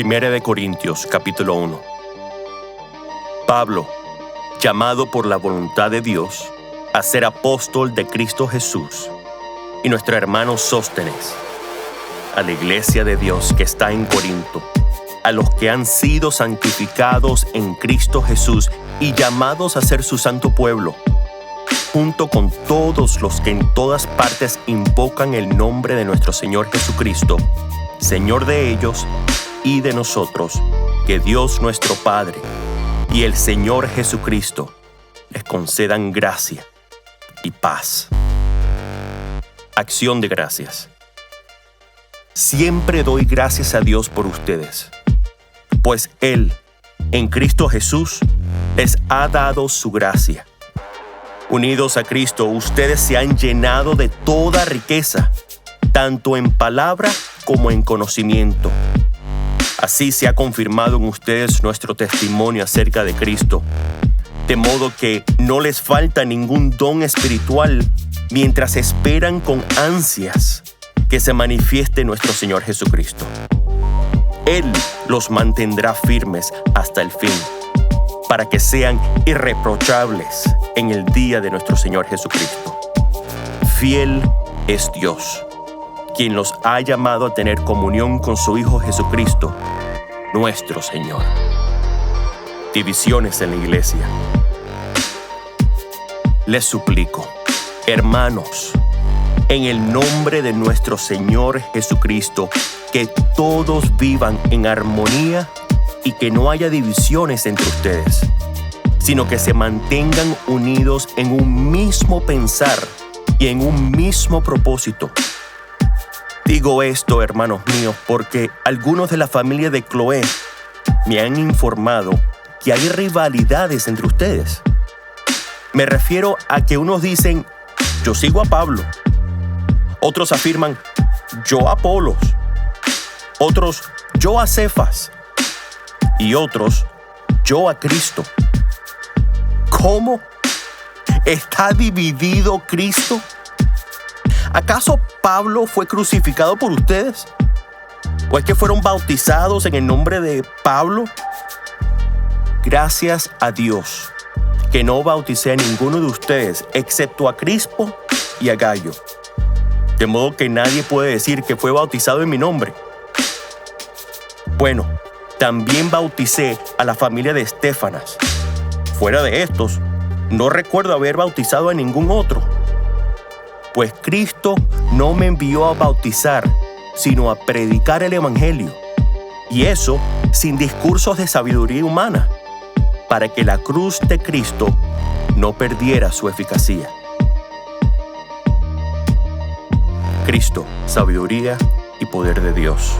Primera de Corintios, capítulo 1. Pablo, llamado por la voluntad de Dios a ser apóstol de Cristo Jesús, y nuestro hermano Sóstenes, a la iglesia de Dios que está en Corinto, a los que han sido santificados en Cristo Jesús y llamados a ser su santo pueblo, junto con todos los que en todas partes invocan el nombre de nuestro Señor Jesucristo, Señor de ellos y de nosotros, que Dios nuestro Padre y el Señor Jesucristo les concedan gracia y paz. Acción de gracias. Siempre doy gracias a Dios por ustedes, pues Él, en Cristo Jesús, les ha dado su gracia. Unidos a Cristo, ustedes se han llenado de toda riqueza, tanto en palabra como en conocimiento. Así se ha confirmado en ustedes nuestro testimonio acerca de Cristo, de modo que no les falta ningún don espiritual mientras esperan con ansias que se manifieste nuestro Señor Jesucristo. Él los mantendrá firmes hasta el fin, para que sean irreprochables en el día de nuestro Señor Jesucristo. Fiel es Dios, quien los ha llamado a tener comunión con su Hijo Jesucristo, nuestro Señor. Divisiones en la iglesia. Les suplico, hermanos, en el nombre de nuestro Señor Jesucristo, que todos vivan en armonía y que no haya divisiones entre ustedes, sino que se mantengan unidos en un mismo pensar y en un mismo propósito. Digo esto, hermanos míos, porque algunos de la familia de Cloé me han informado que hay rivalidades entre ustedes. Me refiero a que unos dicen, yo sigo a Pablo. Otros afirman, yo a Apolos. Otros, yo a Cefas. Y otros, yo a Cristo. ¿Cómo? ¿Está dividido Cristo? ¿Acaso Pablo fue crucificado por ustedes? ¿O es que fueron bautizados en el nombre de Pablo? Gracias a Dios que no bauticé a ninguno de ustedes excepto a Crispo y a Gayo. De modo que nadie puede decir que fue bautizado en mi nombre. Bueno, también bauticé a la familia de Estéfanas. Fuera de estos, no recuerdo haber bautizado a ningún otro. Pues Cristo no me envió a bautizar, sino a predicar el Evangelio. Y eso sin discursos de sabiduría humana, para que la cruz de Cristo no perdiera su eficacia. Cristo, sabiduría y poder de Dios.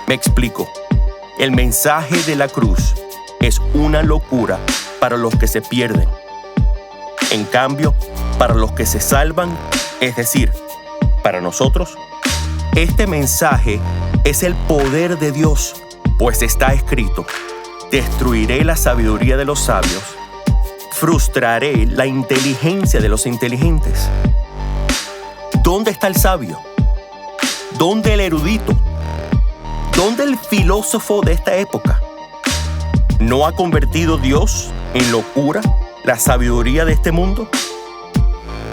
Me explico. El mensaje de la cruz es una locura para los que se pierden. En cambio, para los que se salvan, es decir, para nosotros, este mensaje es el poder de Dios, pues está escrito: destruiré la sabiduría de los sabios, frustraré la inteligencia de los inteligentes. ¿Dónde está el sabio? ¿Dónde el erudito? ¿Dónde el filósofo de esta época? ¿No ha convertido Dios en locura la sabiduría de este mundo?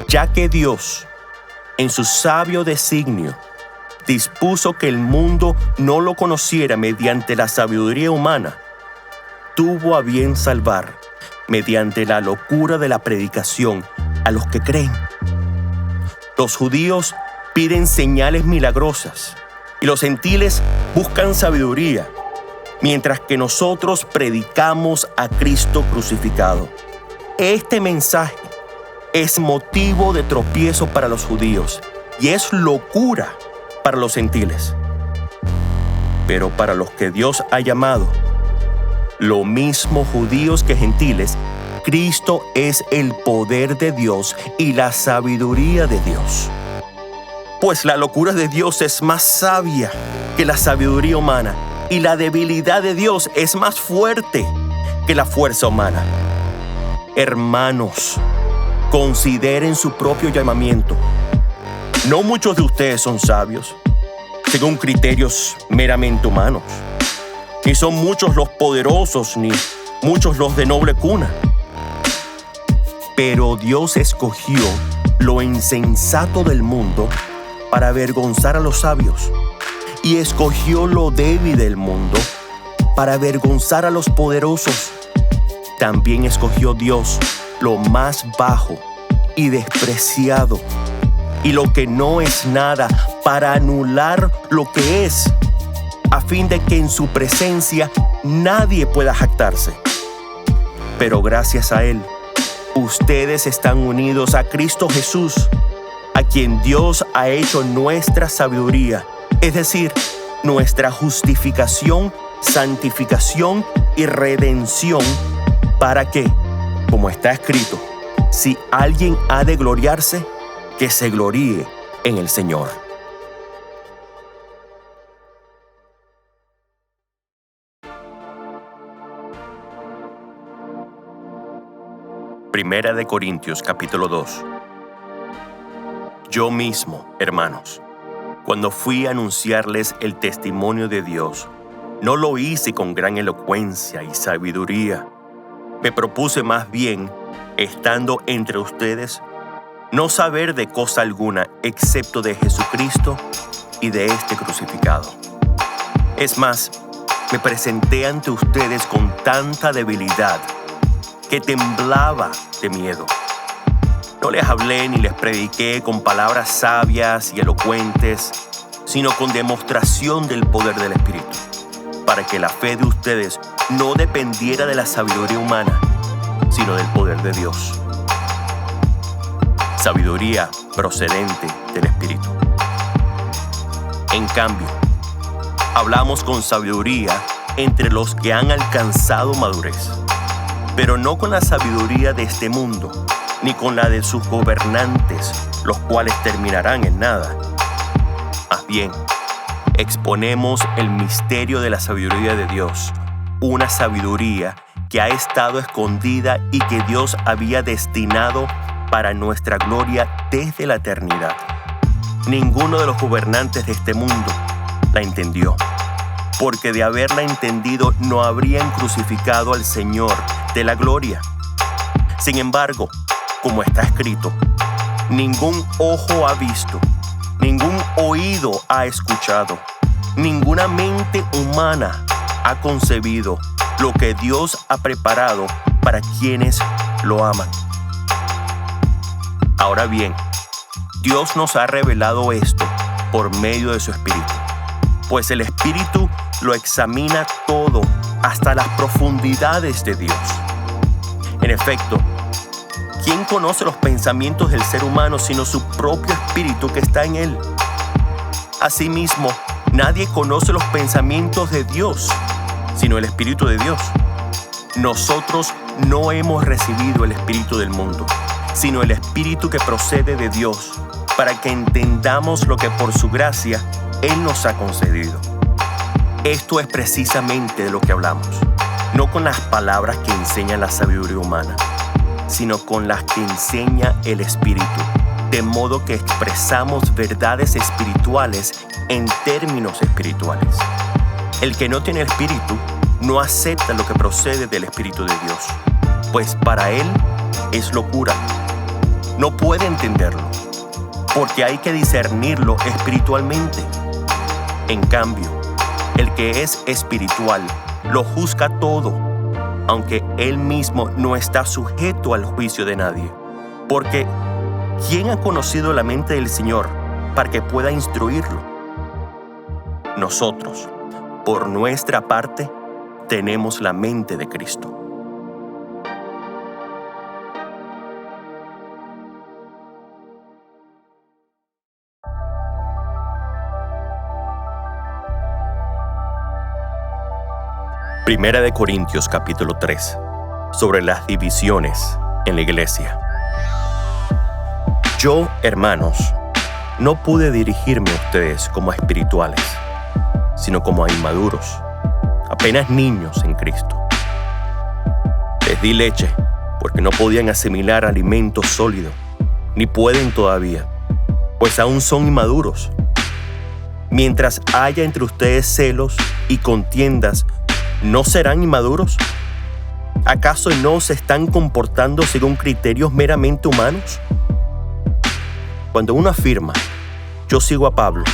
Ya que Dios, en su sabio designio, dispuso que el mundo no lo conociera mediante la sabiduría humana, tuvo a bien salvar, mediante la locura de la predicación, a los que creen. Los judíos piden señales milagrosas y los gentiles buscan sabiduría, mientras que nosotros predicamos a Cristo crucificado. Este mensaje es motivo de tropiezo para los judíos y es locura para los gentiles. Pero para los que Dios ha llamado, lo mismo judíos que gentiles, Cristo es el poder de Dios y la sabiduría de Dios. Pues la locura de Dios es más sabia que la sabiduría humana, y la debilidad de Dios es más fuerte que la fuerza humana. Hermanos, consideren su propio llamamiento. No muchos de ustedes son sabios. según criterios meramente humanos. Ni son muchos los poderosos, ni muchos los de noble cuna. Pero Dios escogió lo insensato del mundo para avergonzar a los sabios, y escogió lo débil del mundo para avergonzar a los poderosos. También escogió Dios lo más bajo y despreciado, y lo que no es nada, para anular lo que es, a fin de que en su presencia nadie pueda jactarse. Pero gracias a Él, ustedes están unidos a Cristo Jesús, a quien Dios ha hecho nuestra sabiduría, es decir, nuestra justificación, santificación y redención, para que, como está escrito, si alguien ha de gloriarse, que se gloríe en el Señor. Primera de Corintios, capítulo 2. Yo mismo, hermanos, cuando fui a anunciarles el testimonio de Dios, no lo hice con gran elocuencia y sabiduría. Me propuse más bien, estando entre ustedes, no saber de cosa alguna excepto de Jesucristo y de este crucificado. Es más, me presenté ante ustedes con tanta debilidad que temblaba de miedo. No les hablé ni les prediqué con palabras sabias y elocuentes, sino con demostración del poder del Espíritu, para que la fe de ustedes no dependiera de la sabiduría humana, sino del poder de Dios. Sabiduría procedente del Espíritu. En cambio, hablamos con sabiduría entre los que han alcanzado madurez, pero no con la sabiduría de este mundo, ni con la de sus gobernantes, los cuales terminarán en nada. Más bien, exponemos el misterio de la sabiduría de Dios, una sabiduría que ha estado escondida y que Dios había destinado para nuestra gloria desde la eternidad. Ninguno de los gobernantes de este mundo la entendió, porque de haberla entendido no habrían crucificado al Señor de la gloria. Sin embargo, como está escrito, ningún ojo ha visto, ningún oído ha escuchado, ninguna mente humana ha concebido lo que Dios ha preparado para quienes lo aman. Ahora bien, Dios nos ha revelado esto por medio de su Espíritu, pues el Espíritu lo examina todo hasta las profundidades de Dios. En efecto, ¿quién conoce los pensamientos del ser humano sino su propio espíritu que está en él? Asimismo, nadie conoce los pensamientos de Dios sino el Espíritu de Dios. Nosotros no hemos recibido el espíritu del mundo, sino el Espíritu que procede de Dios, para que entendamos lo que por su gracia Él nos ha concedido. Esto es precisamente de lo que hablamos, no con las palabras que enseña la sabiduría humana, sino con las que enseña el Espíritu, de modo que expresamos verdades espirituales en términos espirituales. El que no tiene Espíritu no acepta lo que procede del Espíritu de Dios, pues para él es locura. No puede entenderlo, porque hay que discernirlo espiritualmente. En cambio, el que es espiritual lo juzga todo, aunque él mismo no está sujeto al juicio de nadie. Porque ¿quién ha conocido la mente del Señor para que pueda instruirlo? Nosotros, por nuestra parte, tenemos la mente de Cristo. Primera de Corintios capítulo 3, sobre las divisiones en la iglesia. Yo, hermanos, no pude dirigirme a ustedes como a espirituales, sino como a inmaduros, apenas niños en Cristo. Les di leche porque no podían asimilar alimento sólido, ni pueden todavía, pues aún son inmaduros. Mientras haya entre ustedes celos y contiendas, ¿no serán inmaduros? ¿Acaso no se están comportando según criterios meramente humanos? Cuando uno afirma, yo sigo a Pablo,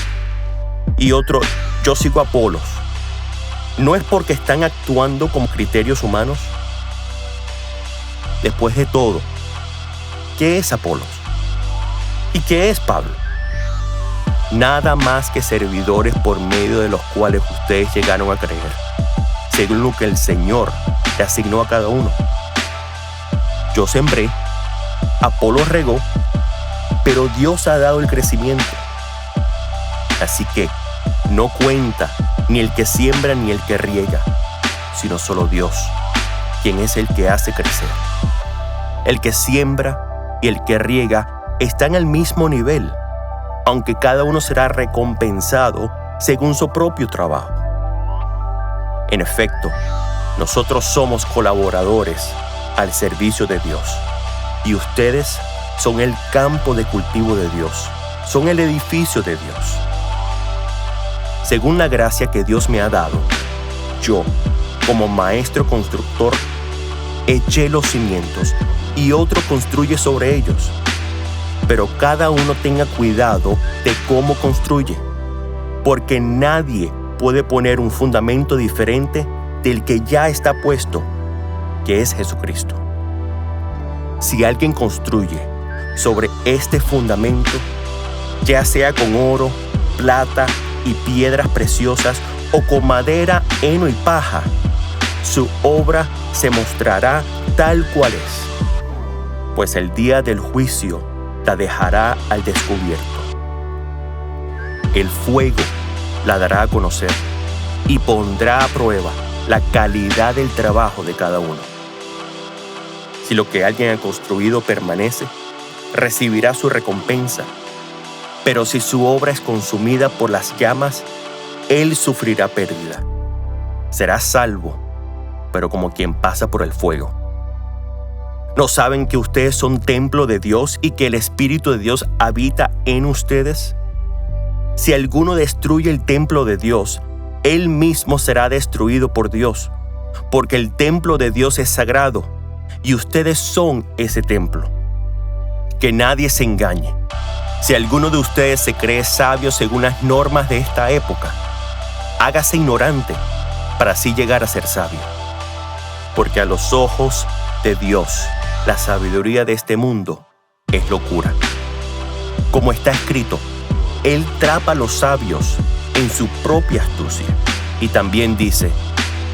y otro, yo sigo a Apolos, ¿no es porque están actuando como criterios humanos? Después de todo, ¿qué es Apolos? ¿Y qué es Pablo? Nada más que servidores por medio de los cuales ustedes llegaron a creer, según lo que el Señor le asignó a cada uno. Yo sembré, Apolos regó, pero Dios ha dado el crecimiento. Así que no cuenta ni el que siembra ni el que riega, sino solo Dios, quien es el que hace crecer. El que siembra y el que riega están al mismo nivel, aunque cada uno será recompensado según su propio trabajo. En efecto, nosotros somos colaboradores al servicio de Dios, y ustedes son el campo de cultivo de Dios, son el edificio de Dios. Según la gracia que Dios me ha dado, yo, como maestro constructor, eché los cimientos y otro construye sobre ellos. Pero cada uno tenga cuidado de cómo construye, porque nadie puede poner un fundamento diferente del que ya está puesto, que es Jesucristo. Si alguien construye sobre este fundamento, ya sea con oro, plata y piedras preciosas o con madera, heno y paja, su obra se mostrará tal cual es, pues el día del juicio la dejará al descubierto. El fuego la dará a conocer y pondrá a prueba la calidad del trabajo de cada uno. Si lo que alguien ha construido permanece, recibirá su recompensa. Pero si su obra es consumida por las llamas, él sufrirá pérdida. Será salvo, pero como quien pasa por el fuego. ¿No saben que ustedes son templo de Dios y que el Espíritu de Dios habita en ustedes? Si alguno destruye el templo de Dios, él mismo será destruido por Dios, porque el templo de Dios es sagrado, y ustedes son ese templo. Que nadie se engañe. Si alguno de ustedes se cree sabio según las normas de esta época, hágase ignorante para así llegar a ser sabio. Porque a los ojos de Dios, la sabiduría de este mundo es locura. Como está escrito, Él trapa a los sabios en su propia astucia. Y también dice,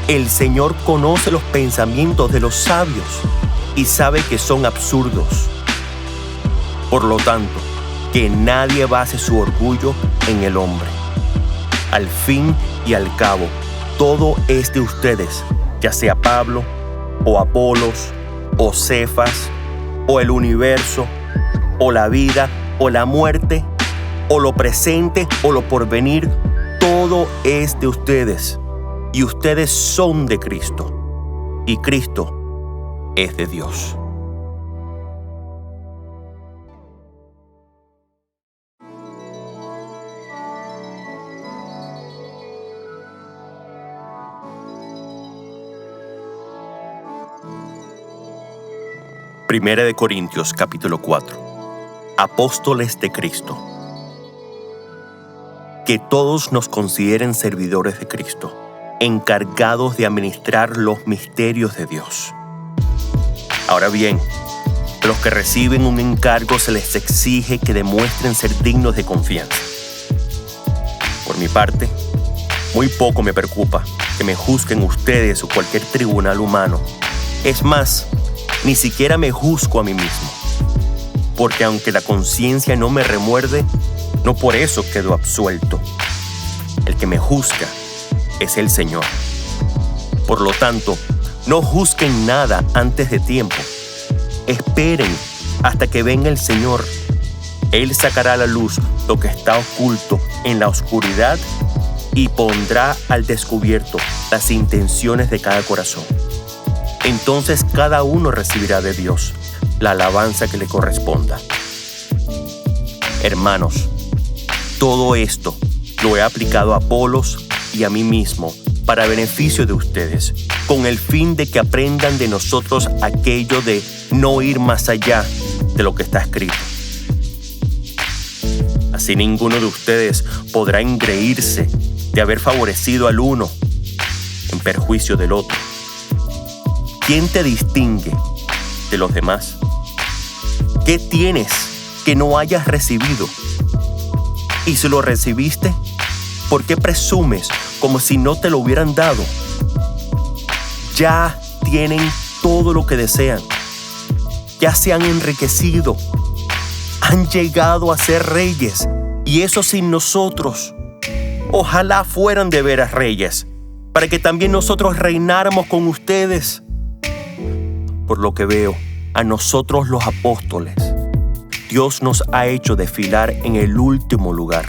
el Señor conoce los pensamientos de los sabios y sabe que son absurdos. Por lo tanto, que nadie base su orgullo en el hombre. Al fin y al cabo, todo es de ustedes, ya sea Pablo, o Apolos, o Cefas, o el universo, o la vida, o la muerte, o lo presente, o lo porvenir, todo es de ustedes, y ustedes son de Cristo, y Cristo es de Dios. Primera de Corintios capítulo 4. Apóstoles de Cristo. Que todos nos consideren servidores de Cristo, encargados de administrar los misterios de Dios. Ahora bien, a los que reciben un encargo se les exige que demuestren ser dignos de confianza. Por mi parte, muy poco me preocupa que me juzguen ustedes o cualquier tribunal humano. Es más, ni siquiera me juzgo a mí mismo, porque aunque la conciencia no me remuerde, no por eso quedo absuelto. El que me juzga es el Señor. Por lo tanto, no juzguen nada antes de tiempo. Esperen hasta que venga el Señor. Él sacará a la luz lo que está oculto en la oscuridad y pondrá al descubierto las intenciones de cada corazón. Entonces cada uno recibirá de Dios la alabanza que le corresponda. Hermanos, todo esto lo he aplicado a Apolos y a mí mismo para beneficio de ustedes, con el fin de que aprendan de nosotros aquello de no ir más allá de lo que está escrito. Así ninguno de ustedes podrá engreírse de haber favorecido al uno en perjuicio del otro. ¿Quién te distingue de los demás? ¿Qué tienes que no hayas recibido? Y si lo recibiste, ¿por qué presumes como si no te lo hubieran dado? Ya tienen todo lo que desean. Ya se han enriquecido. Han llegado a ser reyes, y eso sin nosotros. Ojalá fueran de veras reyes, para que también nosotros reináramos con ustedes. Por lo que veo, a nosotros los apóstoles, Dios nos ha hecho desfilar en el último lugar,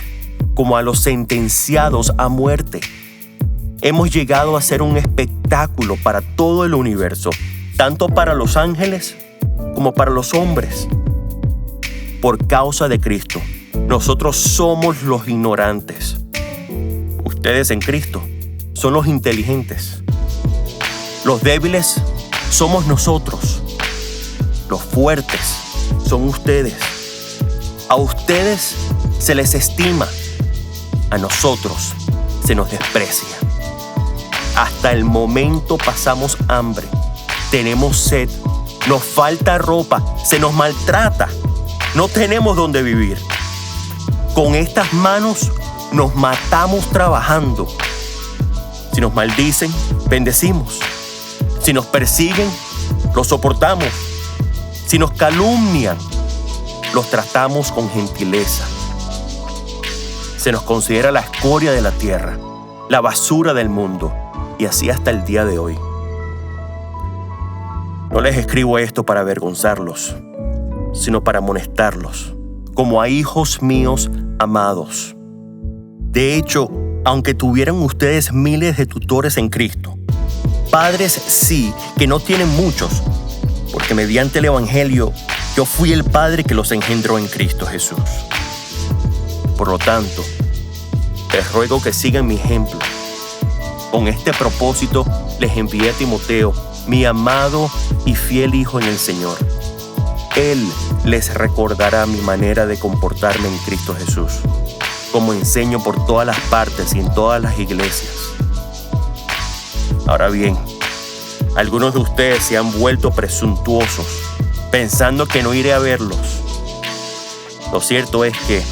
como a los sentenciados a muerte. Hemos llegado a ser un espectáculo para todo el universo, tanto para los ángeles como para los hombres. Por causa de Cristo, nosotros somos los ignorantes. Ustedes en Cristo son los inteligentes. Los débiles somos nosotros. Los fuertes son ustedes. A ustedes se les estima. A nosotros se nos desprecia. Hasta el momento pasamos hambre. Tenemos sed. Nos falta ropa. Se nos maltrata. No tenemos dónde vivir. Con estas manos nos matamos trabajando. Si nos maldicen, bendecimos. Si nos persiguen, los soportamos. Si nos calumnian, los tratamos con gentileza. Se nos considera la escoria de la tierra, la basura del mundo, y así hasta el día de hoy. No les escribo esto para avergonzarlos, sino para amonestarlos, como a hijos míos amados. De hecho, aunque tuvieran ustedes miles de tutores en Cristo, padres sí que no tienen muchos, porque mediante el Evangelio yo fui el padre que los engendró en Cristo Jesús. Por lo tanto, les ruego que sigan mi ejemplo. Con este propósito les envié a Timoteo, mi amado y fiel hijo en el Señor. Él les recordará mi manera de comportarme en Cristo Jesús, como enseño por todas las partes y en todas las iglesias. Ahora bien, algunos de ustedes se han vuelto presuntuosos, pensando que no iré a verlos. Lo cierto es que,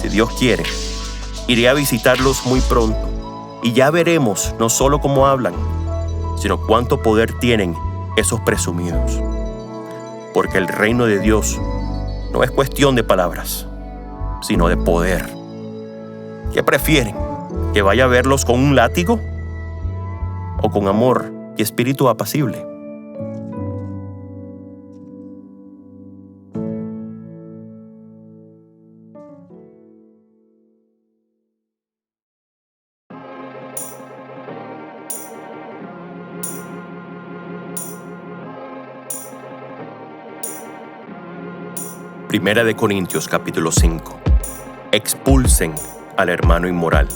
si Dios quiere, iré a visitarlos muy pronto, y ya veremos no solo cómo hablan, sino cuánto poder tienen esos presumidos. Porque el reino de Dios no es cuestión de palabras, sino de poder. ¿Qué prefieren? ¿Que vaya a verlos con un látigo? ¿O con amor y espíritu apacible? Primera de Corintios capítulo 5. Expulsen al hermano inmoral.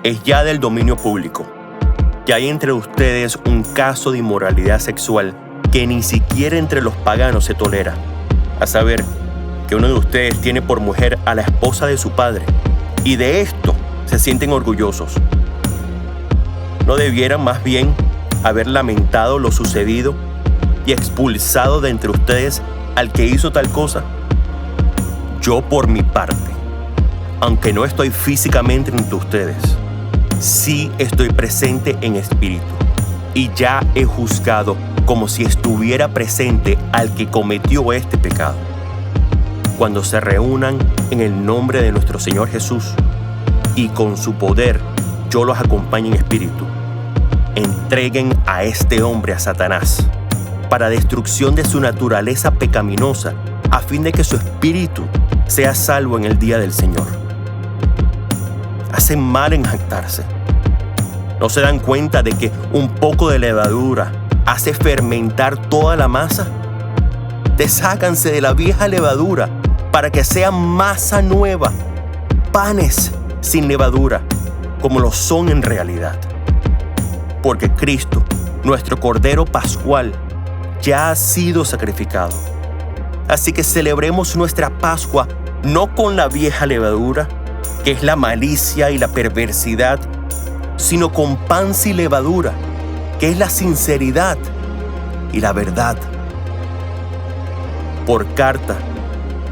Es ya del dominio público que hay entre ustedes un caso de inmoralidad sexual que ni siquiera entre los paganos se tolera, a saber, que uno de ustedes tiene por mujer a la esposa de su padre, y de esto se sienten orgullosos. ¿No debieran más bien haber lamentado lo sucedido y expulsado de entre ustedes al que hizo tal cosa? Yo por mi parte, aunque no estoy físicamente entre ustedes, sí estoy presente en espíritu, y ya he juzgado como si estuviera presente al que cometió este pecado. Cuando se reúnan en el nombre de nuestro Señor Jesús, y con su poder yo los acompañe en espíritu, entreguen a este hombre a Satanás, para destrucción de su naturaleza pecaminosa, a fin de que su espíritu sea salvo en el día del Señor. Hacen mal en jactarse. ¿No se dan cuenta de que un poco de levadura hace fermentar toda la masa? Desháganse de la vieja levadura para que sea masa nueva, panes sin levadura, como lo son en realidad. Porque Cristo, nuestro Cordero Pascual, ya ha sido sacrificado. Así que celebremos nuestra Pascua no con la vieja levadura, que es la malicia y la perversidad, sino con pan sin levadura, que es la sinceridad y la verdad. Por carta,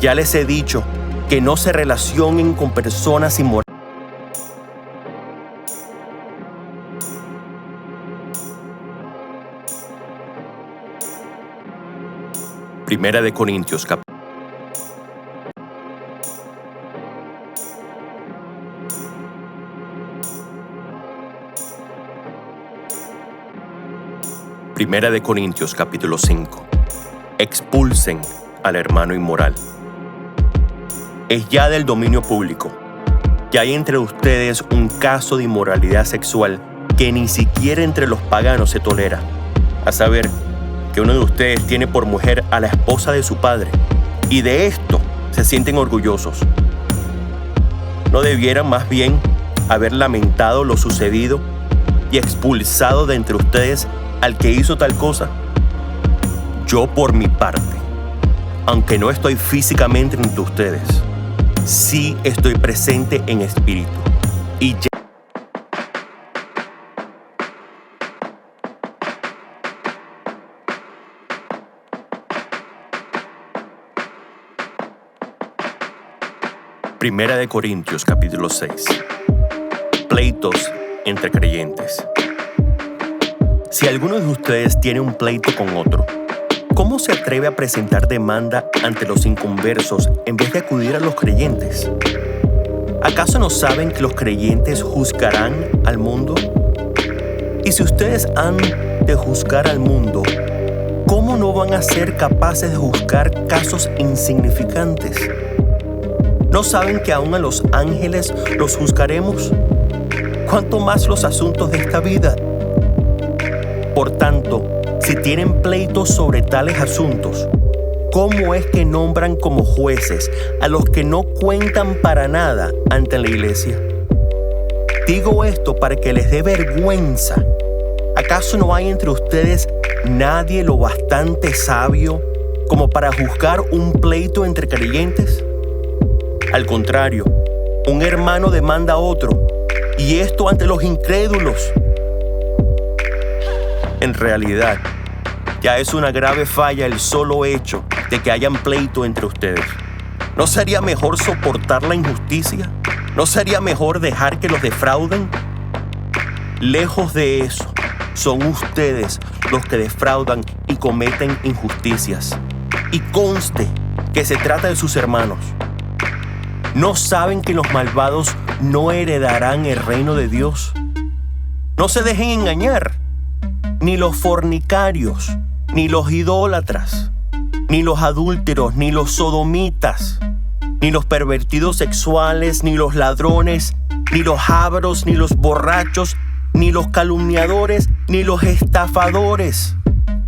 ya les he dicho que no se relacionen con personas inmorales. Primera de Corintios, Primera de Corintios capítulo 5. Expulsen al hermano inmoral. Es ya del dominio público que hay entre ustedes un caso de inmoralidad sexual que ni siquiera entre los paganos se tolera, a saber, que uno de ustedes tiene por mujer a la esposa de su padre, y de esto se sienten orgullosos. ¿No debieran más bien haber lamentado lo sucedido y expulsado de entre ustedes al que hizo tal cosa? Yo, por mi parte, aunque no estoy físicamente entre ustedes, sí estoy presente en espíritu, y ya Primera de Corintios capítulo 6. Pleitos entre creyentes. Si alguno de ustedes tiene un pleito con otro, ¿cómo se atreve a presentar demanda ante los inconversos en vez de acudir a los creyentes? ¿Acaso no saben que los creyentes juzgarán al mundo? Y si ustedes han de juzgar al mundo, ¿cómo no van a ser capaces de juzgar casos insignificantes? ¿No saben que aún a los ángeles los juzgaremos? ¿Cuánto más los asuntos de esta vida? Por tanto, si tienen pleitos sobre tales asuntos, ¿cómo es que nombran como jueces a los que no cuentan para nada ante la iglesia? Digo esto para que les dé vergüenza. ¿Acaso no hay entre ustedes nadie lo bastante sabio como para juzgar un pleito entre creyentes? Al contrario, un hermano demanda a otro, y esto ante los incrédulos. En realidad, ya es una grave falla el solo hecho de que hayan pleito entre ustedes. ¿No sería mejor soportar la injusticia? ¿No sería mejor dejar que los defrauden? Lejos de eso, son ustedes los que defraudan y cometen injusticias. Y conste que se trata de sus hermanos. ¿No saben que los malvados no heredarán el reino de Dios? No se dejen engañar. Ni los fornicarios, ni los idólatras, ni los adúlteros, ni los sodomitas, ni los pervertidos sexuales, ni los ladrones, ni los ávaros, ni los borrachos, ni los calumniadores, ni los estafadores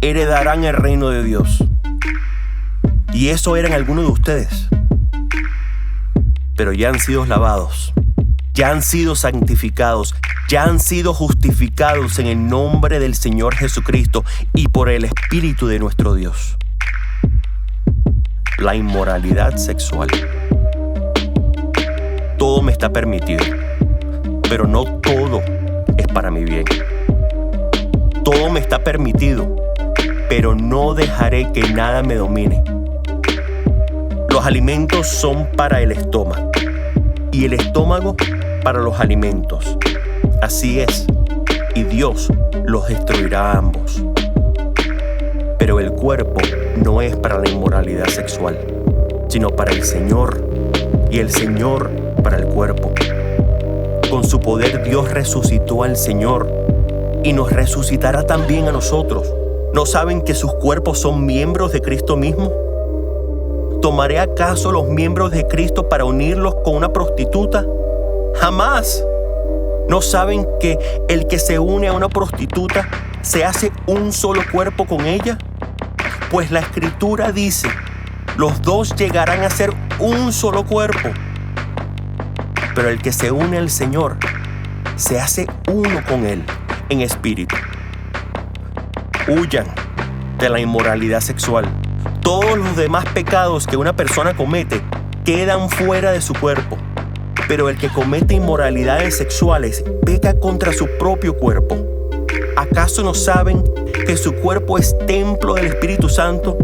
heredarán el reino de Dios. Y eso eran algunos de ustedes. Pero ya han sido lavados, ya han sido santificados, ya han sido justificados en el nombre del Señor Jesucristo y por el Espíritu de nuestro Dios. La inmoralidad sexual. Todo me está permitido, pero no todo es para mi bien. Todo me está permitido, pero no dejaré que nada me domine. Los alimentos son para el estómago y el estómago para los alimentos. Así es, y Dios los destruirá a ambos. Pero el cuerpo no es para la inmoralidad sexual, sino para el Señor, y el Señor para el cuerpo. Con su poder Dios resucitó al Señor y nos resucitará también a nosotros. ¿No saben que sus cuerpos son miembros de Cristo mismo? ¿Tomaré acaso los miembros de Cristo para unirlos con una prostituta? ¡Jamás! ¿No saben que el que se une a una prostituta se hace un solo cuerpo con ella? Pues la Escritura dice, los dos llegarán a ser un solo cuerpo. pero el que se une al Señor se hace uno con Él en espíritu. Huyan de la inmoralidad sexual. Todos los demás pecados que una persona comete quedan fuera de su cuerpo, pero el que comete inmoralidades sexuales peca contra su propio cuerpo. ¿Acaso no saben que su cuerpo es templo del Espíritu Santo,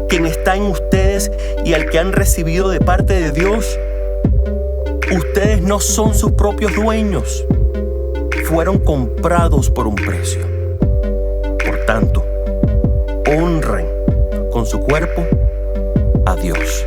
quien está en ustedes y al que han recibido de parte de Dios? Ustedes no son sus propios dueños. Fueron comprados por un precio. Por tanto, honren con su cuerpo a Dios.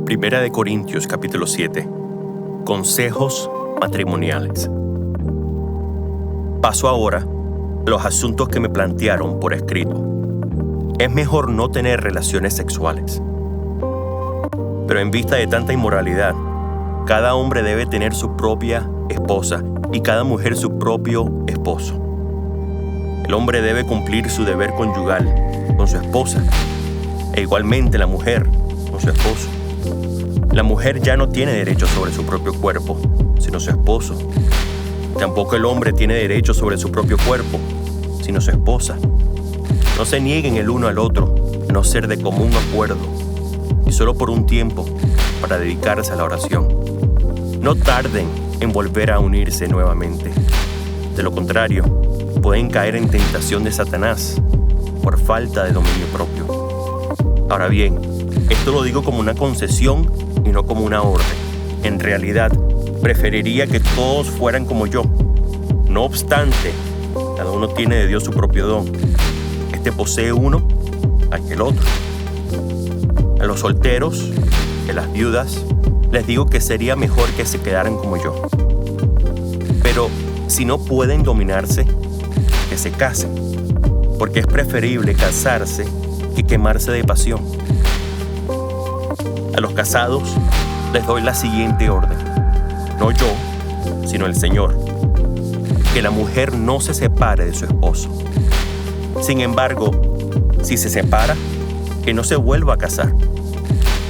Primera de Corintios, capítulo 7. Consejos matrimoniales. Paso ahora a los asuntos que me plantearon por escrito. Es mejor no tener relaciones sexuales. Pero en vista de tanta inmoralidad, cada hombre debe tener su propia esposa y cada mujer su propio esposo. El hombre debe cumplir su deber conyugal con su esposa, e igualmente la mujer con su esposo. La mujer ya no tiene derecho sobre su propio cuerpo, sino su esposo. Tampoco el hombre tiene derecho sobre su propio cuerpo, sino su esposa. No se nieguen el uno al otro, a no ser de común acuerdo, y solo por un tiempo, para dedicarse a la oración. No tarden en volver a unirse nuevamente. De lo contrario, pueden caer en tentación de Satanás por falta de dominio propio. Ahora bien, esto lo digo como una concesión y no como una orden. En realidad, preferiría que todos fueran como yo. No obstante, cada uno tiene de Dios su propio don. Este posee uno, aquel otro. A los solteros y a las viudas les digo que sería mejor que se quedaran como yo. Pero si no pueden dominarse, que se casen, porque es preferible casarse que quemarse de pasión. A los casados les doy la siguiente orden. No yo, sino el Señor. Que la mujer no se separe de su esposo. Sin embargo, si se separa, que no se vuelva a casar.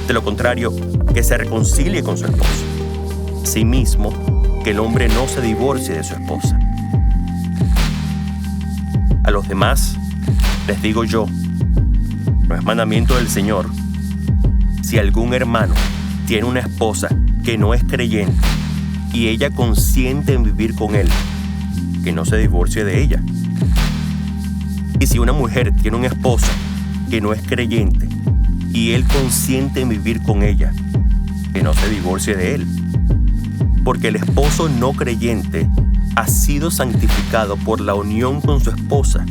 De lo contrario, que se reconcilie con su esposo. Asimismo, que el hombre no se divorcie de su esposa. A los demás les digo yo, no es mandamiento del Señor: si algún hermano tiene una esposa que no es creyente y ella consiente en vivir con él, que no se divorcie de ella. Y si una mujer tiene un esposo que no es creyente y él consiente en vivir con ella, que no se divorcie de él. Porque el esposo no creyente ha sido santificado por la unión con su esposa,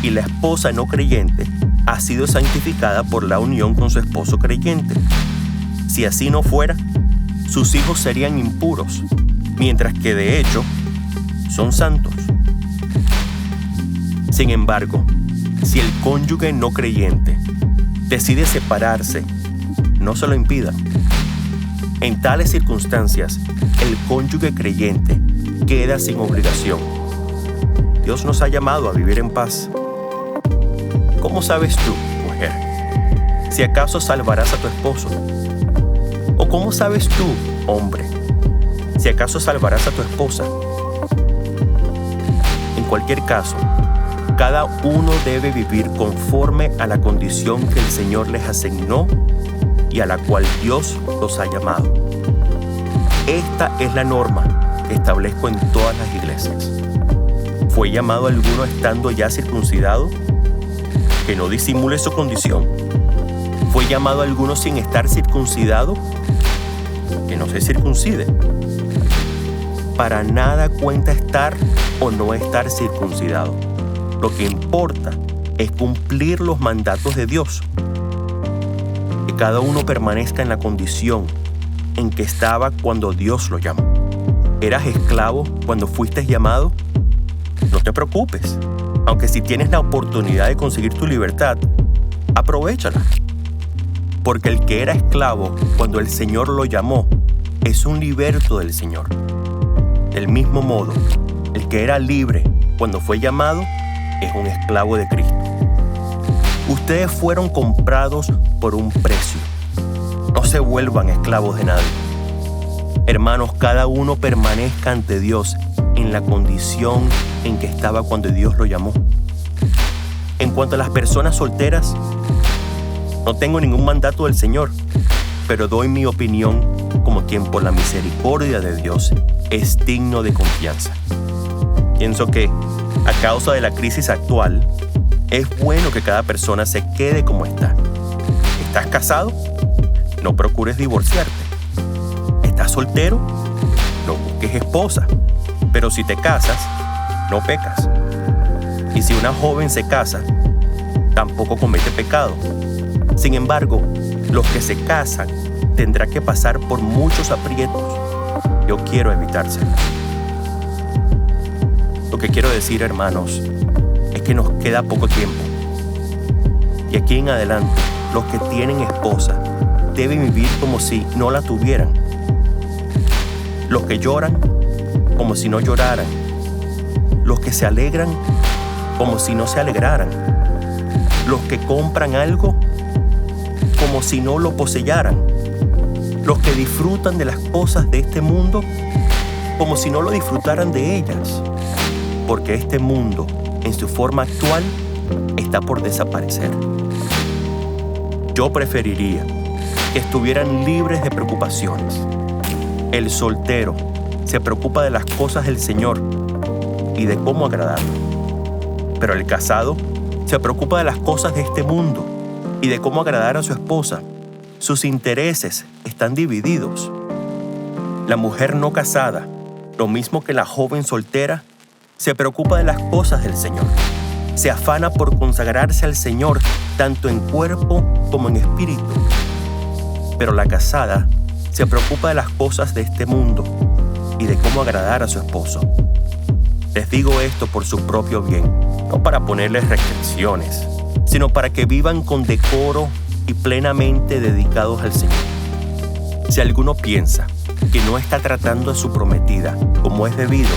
y la esposa no creyente ha sido santificada por la unión con su esposo creyente. Si así no fuera, sus hijos serían impuros, mientras que de hecho son santos. Sin embargo, si el cónyuge no creyente decide separarse, no se lo impidan. En tales circunstancias, el cónyuge creyente queda sin obligación. Dios nos ha llamado a vivir en paz. ¿Cómo sabes tú, mujer, si acaso salvarás a tu esposo? ¿O cómo sabes tú, hombre, si acaso salvarás a tu esposa? En cualquier caso, cada uno debe vivir conforme a la condición que el Señor les asignó y a la cual Dios los ha llamado. Esta es la norma que establezco en todas las iglesias. ¿Fue llamado alguno estando ya circuncidado? Que no disimule su condición. ¿Fue llamado alguno sin estar circuncidado? Que no se circuncide. Para nada cuenta estar o no estar circuncidado. Lo que importa es cumplir los mandatos de Dios. cada uno permanezca en la condición en que estaba cuando Dios lo llamó. ¿Eras esclavo cuando fuiste llamado? No te preocupes, aunque si tienes la oportunidad de conseguir tu libertad, aprovéchala. Porque el que era esclavo cuando el Señor lo llamó es un liberto del Señor. Del mismo modo, el que era libre cuando fue llamado es un esclavo de Cristo. Ustedes fueron comprados por un precio. No se vuelvan esclavos de nadie. Hermanos, cada uno permanezca ante Dios en la condición en que estaba cuando Dios lo llamó. En cuanto a las personas solteras, no tengo ningún mandato del Señor, pero doy mi opinión como quien por la misericordia de Dios es digno de confianza. Pienso que, a causa de la crisis actual, es bueno que cada persona se quede como está. ¿Estás casado? No procures divorciarte. ¿Estás soltero? No busques esposa. Pero si te casas, no pecas. Y si una joven se casa, tampoco comete pecado. Sin embargo, los que se casan tendrán que pasar por muchos aprietos. Yo quiero evitárselo. Lo que quiero decir, hermanos, es que nos queda poco tiempo. Y aquí en adelante, los que tienen esposa deben vivir como si no la tuvieran. Los que lloran, como si no lloraran. Los que se alegran, como si no se alegraran. Los que compran algo, como si no lo poseyeran. Los que disfrutan de las cosas de este mundo, como si no lo disfrutaran de ellas. Porque este mundo, en su forma actual, está por desaparecer. Yo preferiría que estuvieran libres de preocupaciones. El soltero se preocupa de las cosas del Señor y de cómo agradarlo. Pero el casado se preocupa de las cosas de este mundo y de cómo agradar a su esposa. Sus intereses están divididos. La mujer no casada, lo mismo que la joven soltera, se preocupa de las cosas del Señor. Se afana por consagrarse al Señor, tanto en cuerpo como en espíritu. Pero la casada se preocupa de las cosas de este mundo y de cómo agradar a su esposo. Les digo esto por su propio bien, no para ponerles restricciones, sino para que vivan con decoro y plenamente dedicados al Señor. Si alguno piensa que no está tratando a su prometida como es debido,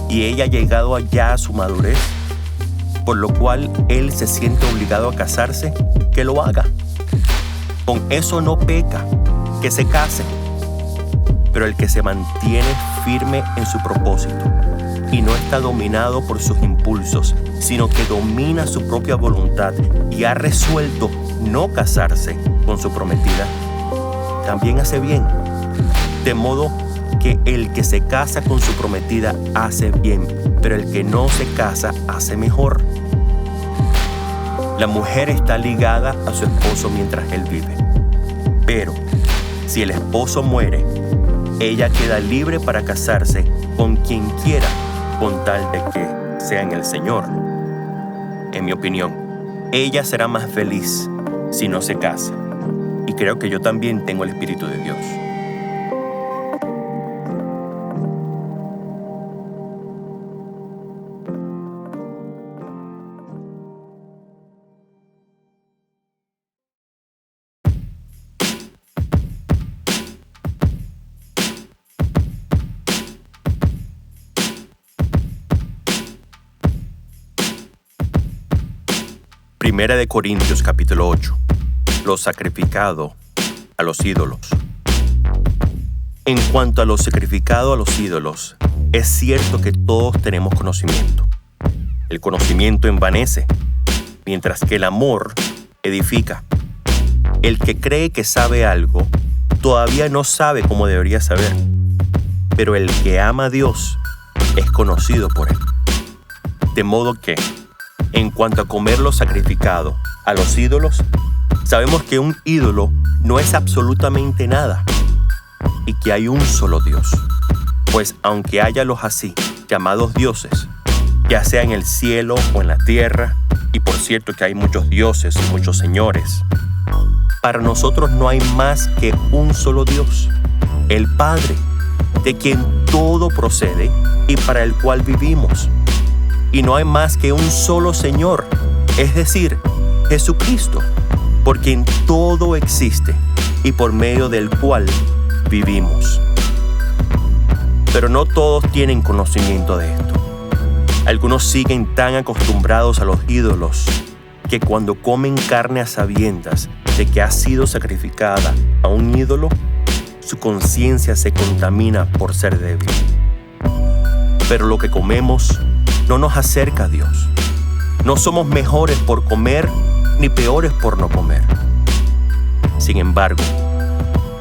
y ella ha llegado ya a su madurez, por lo cual él se siente obligado a casarse, que lo haga. Con eso no peca, que se case. Pero el que se mantiene firme en su propósito y no está dominado por sus impulsos, sino que domina su propia voluntad y ha resuelto no casarse con su prometida, también hace bien. De modo que el que se casa con su prometida hace bien, pero el que no se casa hace mejor. La mujer está ligada a su esposo mientras él vive. Pero si el esposo muere, ella queda libre para casarse con quien quiera, con tal de que sea en el Señor. En mi opinión, ella será más feliz si no se casa. Y creo que yo también tengo el Espíritu de Dios. Primera de Corintios capítulo 8. Lo sacrificado a los ídolos. En cuanto a lo sacrificado a los ídolos, es cierto que todos tenemos conocimiento. El conocimiento envanece, mientras que el amor edifica. El que cree que sabe algo, todavía no sabe cómo debería saber. Pero el que ama a Dios es conocido por Él. De modo que, en cuanto a comer lo sacrificado a los ídolos, sabemos que un ídolo no es absolutamente nada y que hay un solo Dios. Pues aunque haya los así llamados dioses, ya sea en el cielo o en la tierra, y por cierto que hay muchos dioses y muchos señores, Para nosotros no hay más que un solo Dios, el Padre, de quien todo procede y para el cual vivimos. Y no hay más que un solo Señor, es decir, Jesucristo, por quien todo existe y por medio del cual vivimos. Pero no todos tienen conocimiento de esto. Algunos siguen tan acostumbrados a los ídolos que cuando comen carne a sabiendas de que ha sido sacrificada a un ídolo, su conciencia se contamina por ser débil. Pero lo que comemos no nos acerca a Dios. No somos mejores por comer ni peores por no comer. Sin embargo,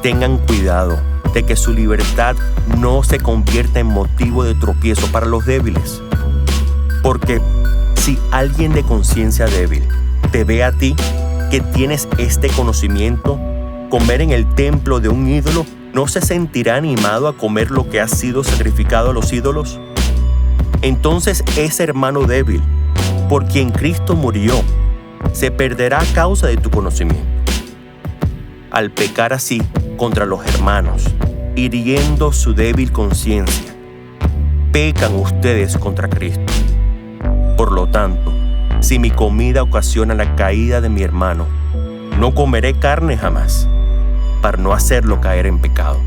tengan cuidado de que su libertad no se convierta en motivo de tropiezo para los débiles. Porque si alguien de conciencia débil te ve a ti que tienes este conocimiento, comer en el templo de un ídolo, ¿no se sentirá animado a comer lo que ha sido sacrificado a los ídolos? Entonces ese hermano débil, por quien Cristo murió, se perderá a causa de tu conocimiento. Al pecar así contra los hermanos, hiriendo su débil conciencia, pecan ustedes contra Cristo. Por lo tanto, si mi comida ocasiona la caída de mi hermano, no comeré carne jamás, para no hacerlo caer en pecado.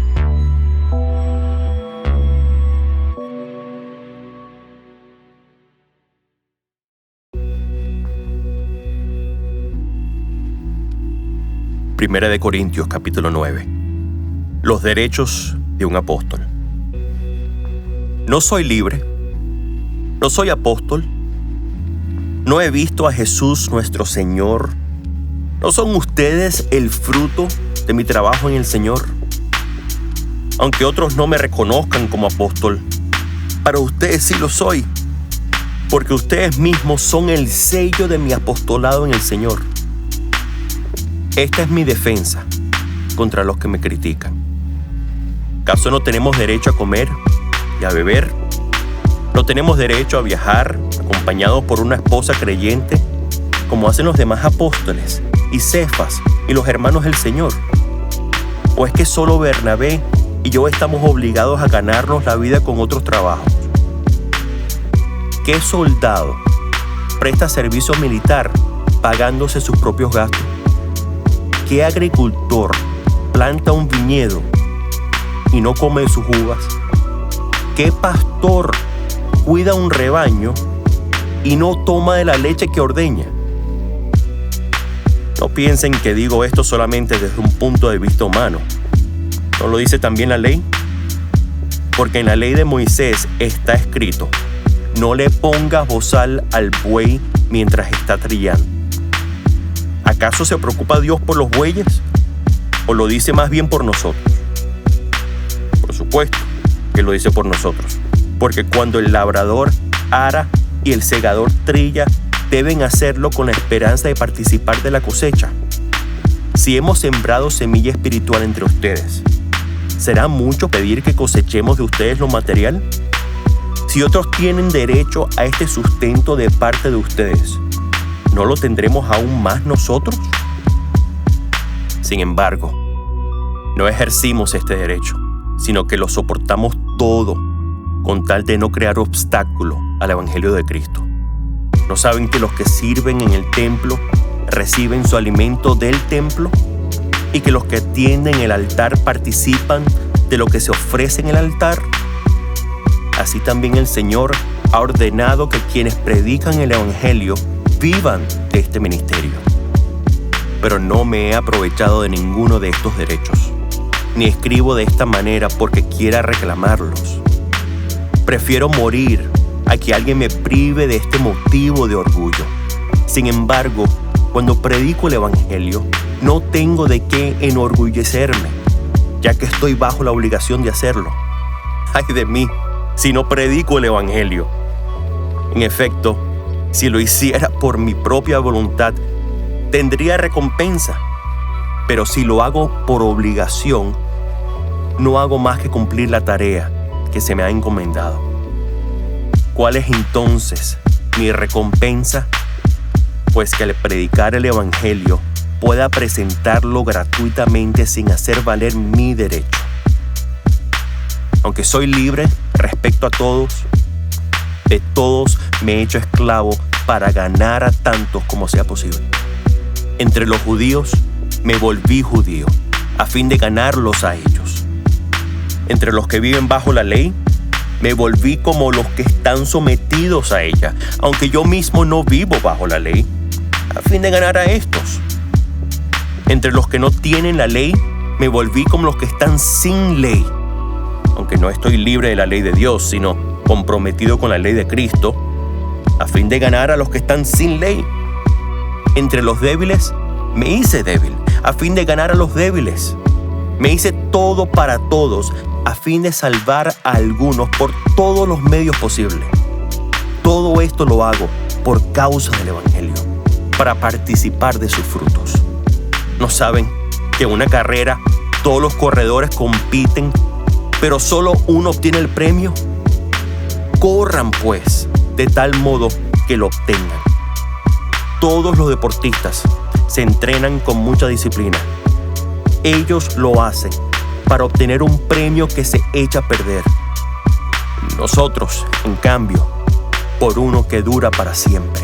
Primera de Corintios capítulo 9. Los derechos de un apóstol. No soy libre, no soy apóstol, no he visto a Jesús nuestro Señor. ¿No son ustedes el fruto de mi trabajo en el Señor? Aunque otros no me reconozcan como apóstol, para ustedes sí lo soy, porque ustedes mismos son el sello de mi apostolado en el Señor. Esta es mi defensa contra los que me critican. ¿Acaso no tenemos derecho a comer y a beber? ¿No tenemos derecho a viajar acompañados por una esposa creyente, como hacen los demás apóstoles y Cefas y los hermanos del Señor? ¿O es que solo Bernabé y yo estamos obligados a ganarnos la vida con otros trabajos? ¿Qué soldado presta servicio militar pagándose sus propios gastos? ¿Qué agricultor planta un viñedo y no come sus uvas? ¿Qué pastor cuida un rebaño y no toma de la leche que ordeña? No piensen que digo esto solamente desde un punto de vista humano. ¿No lo dice también la ley? Porque en la ley de Moisés está escrito: no le pongas bozal al buey mientras está trillando. ¿Acaso se preocupa Dios por los bueyes? ¿O lo dice más bien por nosotros? Por supuesto que lo dice por nosotros, porque cuando el labrador ara y el segador trilla, deben hacerlo con la esperanza de participar de la cosecha. Si hemos sembrado semilla espiritual entre ustedes, ¿será mucho pedir que cosechemos de ustedes lo material? Si otros tienen derecho a este sustento de parte de ustedes, ¿no lo tendremos aún más nosotros? Sin embargo, no ejercimos este derecho, sino que lo soportamos todo con tal de no crear obstáculo al Evangelio de Cristo. ¿No saben que los que sirven en el templo reciben su alimento del templo? ¿Y que los que atienden el altar participan de lo que se ofrece en el altar? Así también el Señor ha ordenado que quienes predican el Evangelio vivan de este ministerio. Pero no me he aprovechado de ninguno de estos derechos, ni escribo de esta manera porque quiera reclamarlos. Prefiero morir a que alguien me prive de este motivo de orgullo. Sin embargo, cuando predico el Evangelio, no tengo de qué enorgullecerme, ya que estoy bajo la obligación de hacerlo. ¡Ay de mí si no predico el Evangelio! En efecto, si lo hiciera por mi propia voluntad, tendría recompensa. Pero si lo hago por obligación, no hago más que cumplir la tarea que se me ha encomendado. ¿Cuál es entonces mi recompensa? Pues que al predicar el Evangelio pueda presentarlo gratuitamente sin hacer valer mi derecho. Aunque soy libre respecto a todos, de todos me he hecho esclavo para ganar a tantos como sea posible. Entre los judíos me volví judío, a fin de ganarlos a ellos. Entre los que viven bajo la ley, me volví como los que están sometidos a ella, aunque yo mismo no vivo bajo la ley, a fin de ganar a estos. Entre los que no tienen la ley, me volví como los que están sin ley, aunque no estoy libre de la ley de Dios, sino comprometido con la ley de Cristo, a fin de ganar a los que están sin ley. Entre los débiles, me hice débil, a fin de ganar a los débiles. Me hice todo para todos, a fin de salvar a algunos por todos los medios posibles. Todo esto lo hago por causa del Evangelio, para participar de sus frutos. ¿No saben que en una carrera todos los corredores compiten, pero solo uno obtiene el premio? Corran, pues, de tal modo que lo obtengan. Todos los deportistas se entrenan con mucha disciplina. Ellos lo hacen para obtener un premio que se echa a perder. Nosotros, en cambio, por uno que dura para siempre.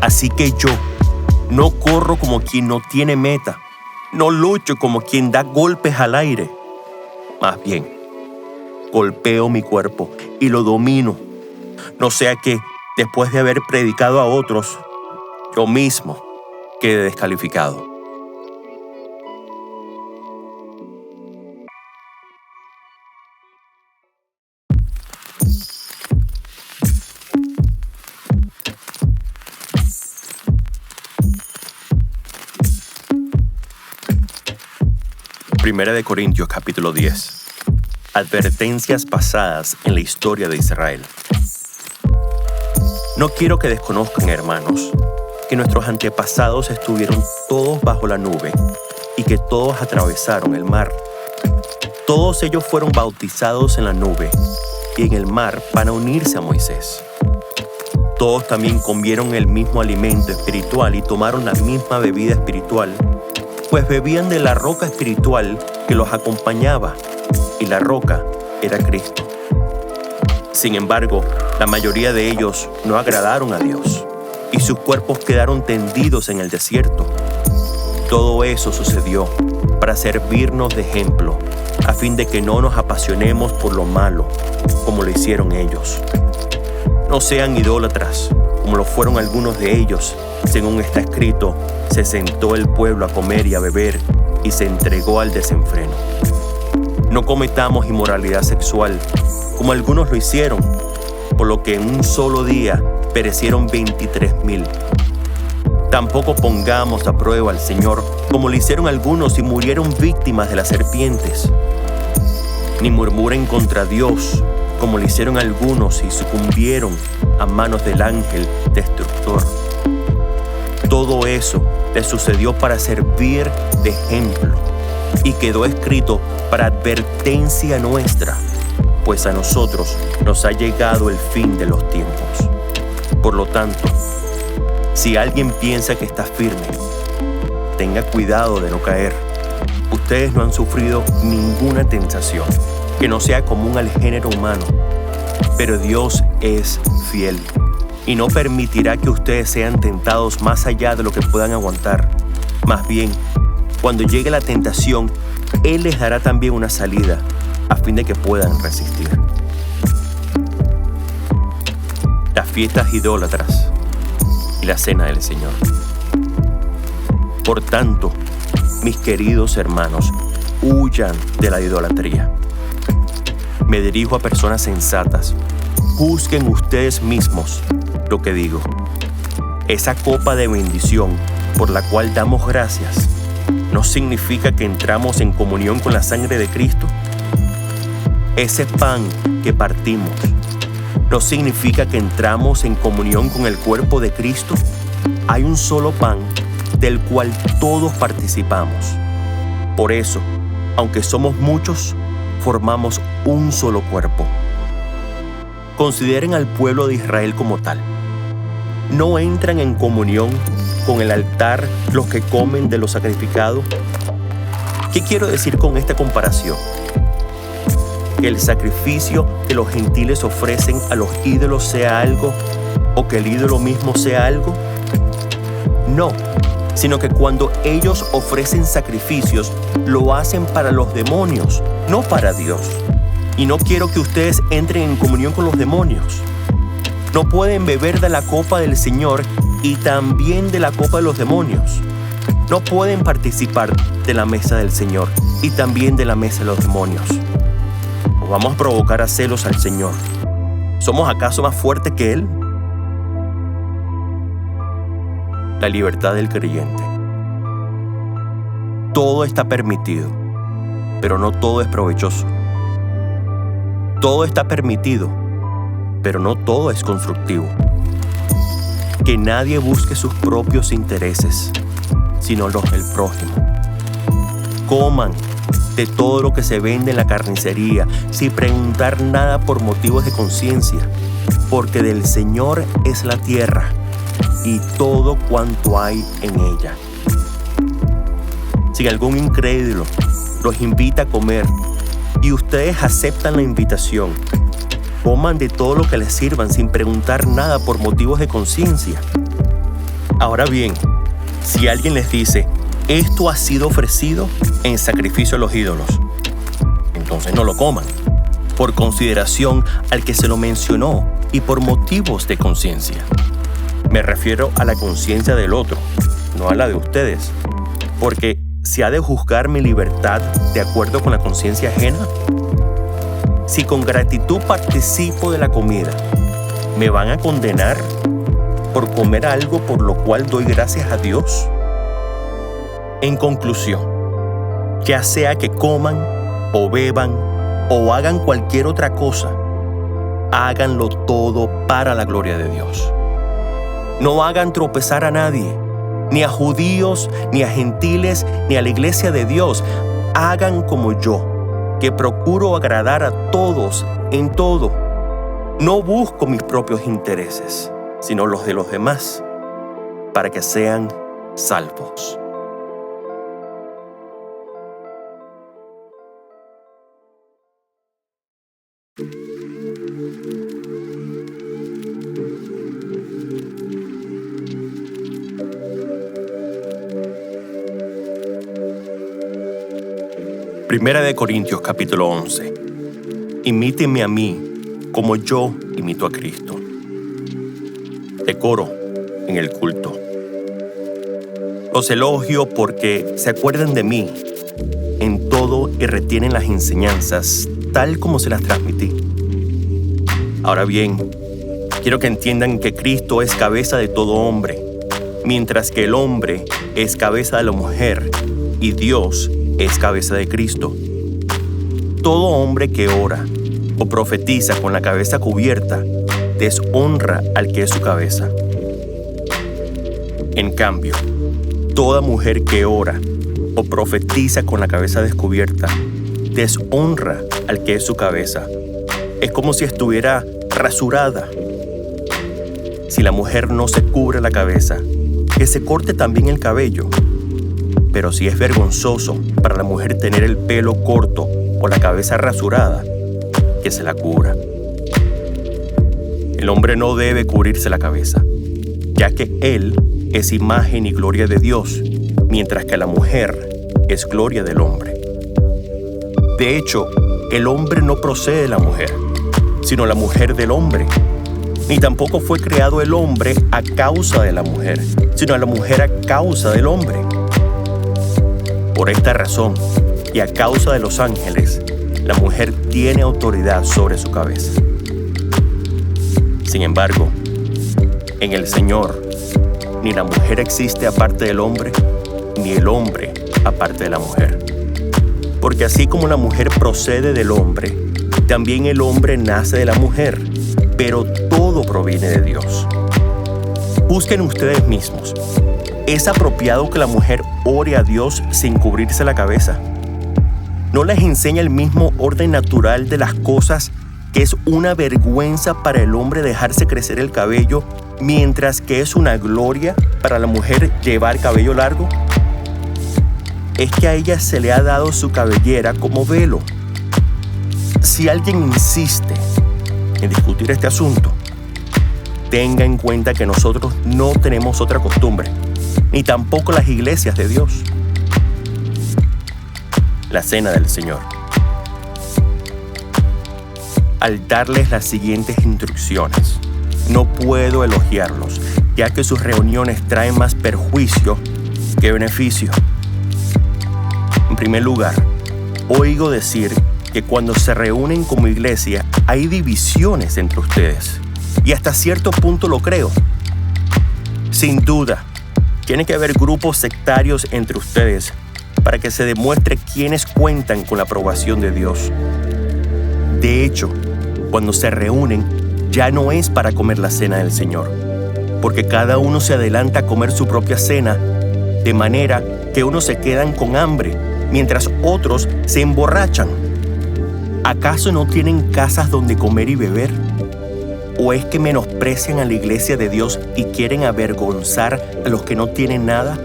Así que yo no corro como quien no tiene meta, no lucho como quien da golpes al aire. Más bien, golpeo mi cuerpo y lo domino, no sea que, después de haber predicado a otros, yo mismo quede descalificado. Primera de Corintios capítulo 10. Advertencias pasadas en la historia de Israel. No quiero que desconozcan, hermanos, que nuestros antepasados estuvieron todos bajo la nube y que todos atravesaron el mar. Todos ellos fueron bautizados en la nube y en el mar para unirse a Moisés. Todos también comieron el mismo alimento espiritual y tomaron la misma bebida espiritual, pues bebían de la roca espiritual que los acompañaba, y la roca era Cristo. Sin embargo, la mayoría de ellos no agradaron a Dios, y sus cuerpos quedaron tendidos en el desierto. Todo eso sucedió para servirnos de ejemplo, a fin de que no nos apasionemos por lo malo, como lo hicieron ellos. No sean idólatras, como lo fueron algunos de ellos. Según está escrito, se sentó el pueblo a comer y a beber, y se entregó al desenfreno. No cometamos inmoralidad sexual, como algunos lo hicieron, por lo que en un solo día perecieron 23,000. Tampoco pongamos a prueba al Señor, como lo hicieron algunos y murieron víctimas de las serpientes. Ni murmuren contra Dios, como lo hicieron algunos y sucumbieron a manos del ángel destructor. Todo eso les sucedió para servir de ejemplo y quedó escrito para advertencia nuestra, pues a nosotros nos ha llegado el fin de los tiempos. Por lo tanto, si alguien piensa que está firme, tenga cuidado de no caer. Ustedes no han sufrido ninguna tentación que no sea común al género humano, pero Dios es fiel y no permitirá que ustedes sean tentados más allá de lo que puedan aguantar. Más bien, cuando llegue la tentación, Él les dará también una salida, a fin de que puedan resistir. Las fiestas idólatras y la cena del Señor. Por tanto, mis queridos hermanos, huyan de la idolatría. Me dirijo a personas sensatas. Juzguen ustedes mismos lo que digo. Esa copa de bendición por la cual damos gracias, ¿no significa que entramos en comunión con la sangre de Cristo? Ese pan que partimos, ¿no significa que entramos en comunión con el cuerpo de Cristo? Hay un solo pan del cual todos participamos. Por eso, aunque somos muchos, formamos un solo cuerpo. Consideren al pueblo de Israel como tal. ¿no entran en comunión con el altar los que comen de lo sacrificado? ¿Qué quiero decir con esta comparación? ¿Que el sacrificio que los gentiles ofrecen a los ídolos sea algo o que el ídolo mismo sea algo? No, sino que cuando ellos ofrecen sacrificios, lo hacen para los demonios, no para Dios. Y no quiero que ustedes entren en comunión con los demonios. No pueden beber de la copa del Señor y también de la copa de los demonios. No pueden participar de la mesa del Señor y también de la mesa de los demonios. ¿O vamos a provocar a celos al Señor? ¿Somos acaso más fuertes que Él? La libertad del creyente. Todo está permitido, pero no todo es provechoso. Todo está permitido, pero no todo es constructivo. Que nadie busque sus propios intereses, sino los del prójimo. Coman de todo lo que se vende en la carnicería, sin preguntar nada por motivos de conciencia, porque del Señor es la tierra y todo cuanto hay en ella. Si algún incrédulo los invita a comer y ustedes aceptan la invitación, coman de todo lo que les sirvan sin preguntar nada por motivos de conciencia. Ahora bien, si alguien les dice, esto ha sido ofrecido en sacrificio a los ídolos, entonces no lo coman, por consideración al que se lo mencionó y por motivos de conciencia. Me refiero a la conciencia del otro, no a la de ustedes, porque ¿se ha de juzgar mi libertad de acuerdo con la conciencia ajena? Si con gratitud participo de la comida, ¿me van a condenar por comer algo por lo cual doy gracias a Dios? En conclusión, ya sea que coman o beban o hagan cualquier otra cosa, háganlo todo para la gloria de Dios. No hagan tropezar a nadie, ni a judíos, ni a gentiles, ni a la iglesia de Dios. Hagan como yo, que procuro agradar a todos en todo. No busco mis propios intereses, sino los de los demás, para que sean salvos. Primera de Corintios capítulo 11. Imítenme a mí como yo imito a Cristo. Decoro en el culto. Los elogio porque se acuerdan de mí en todo y retienen las enseñanzas tal como se las transmití. Ahora bien, quiero que entiendan que Cristo es cabeza de todo hombre, mientras que el hombre es cabeza de la mujer y Dios es cabeza de Cristo. Todo hombre que ora o profetiza con la cabeza cubierta deshonra al que es su cabeza. En cambio, toda mujer que ora o profetiza con la cabeza descubierta deshonra al que es su cabeza. Es como si estuviera rasurada. Si la mujer no se cubre la cabeza, que se corte también el cabello. Pero si es vergonzoso para la mujer tener el pelo corto o la cabeza rasurada, que se la cubra. El hombre no debe cubrirse la cabeza, ya que él es imagen y gloria de Dios, mientras que la mujer es gloria del hombre. De hecho, el hombre no procede de la mujer, sino la mujer del hombre. Ni tampoco fue creado el hombre a causa de la mujer, sino la mujer a causa del hombre. Por esta razón, y a causa de los ángeles, la mujer tiene autoridad sobre su cabeza. Sin embargo, en el Señor, ni la mujer existe aparte del hombre, ni el hombre aparte de la mujer. Porque así como la mujer procede del hombre, también el hombre nace de la mujer, pero todo proviene de Dios. Busquen ustedes mismos. ¿Es apropiado que la mujer ore a Dios sin cubrirse la cabeza? ¿No les enseña el mismo orden natural de las cosas que es una vergüenza para el hombre dejarse crecer el cabello mientras que es una gloria para la mujer llevar cabello largo? Es que a ella se le ha dado su cabellera como velo. Si alguien insiste en discutir este asunto, tenga en cuenta que nosotros no tenemos otra costumbre, ni tampoco las iglesias de Dios. La cena del Señor. Al darles las siguientes instrucciones, no puedo elogiarlos, ya que sus reuniones traen más perjuicio que beneficio. En primer lugar, oigo decir que cuando se reúnen como iglesia hay divisiones entre ustedes, y hasta cierto punto lo creo. Sin duda, tiene que haber grupos sectarios entre ustedes para que se demuestre quiénes cuentan con la aprobación de Dios. De hecho, cuando se reúnen, ya no es para comer la cena del Señor, porque cada uno se adelanta a comer su propia cena, de manera que unos se quedan con hambre, mientras otros se emborrachan. ¿Acaso no tienen casas donde comer y beber? ¿O es que menosprecian a la iglesia de Dios y quieren avergonzar a los que no tienen nada?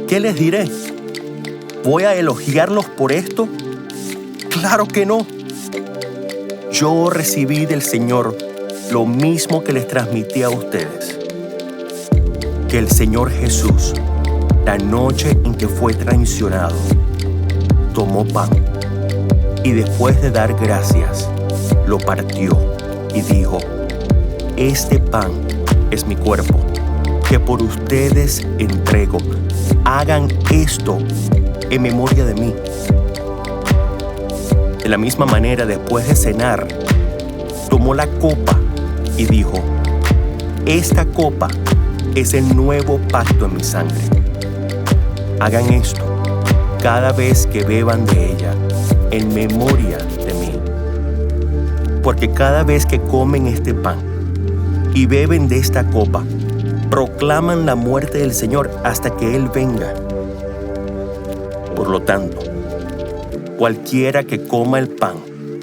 ¿Qué les diré? ¿Voy a elogiarlos por esto? ¡Claro que no! Yo recibí del Señor lo mismo que les transmití a ustedes. Que el Señor Jesús, la noche en que fue traicionado, tomó pan y después de dar gracias, lo partió y dijo: este pan es mi cuerpo, que por ustedes entrego. Hagan esto en memoria de mí. De la misma manera, después de cenar, tomó la copa y dijo: esta copa es el nuevo pacto en mi sangre. Hagan esto cada vez que beban de ella en memoria de mí. Porque cada vez que comen este pan y beben de esta copa, proclaman la muerte del Señor hasta que Él venga. Por lo tanto, cualquiera que coma el pan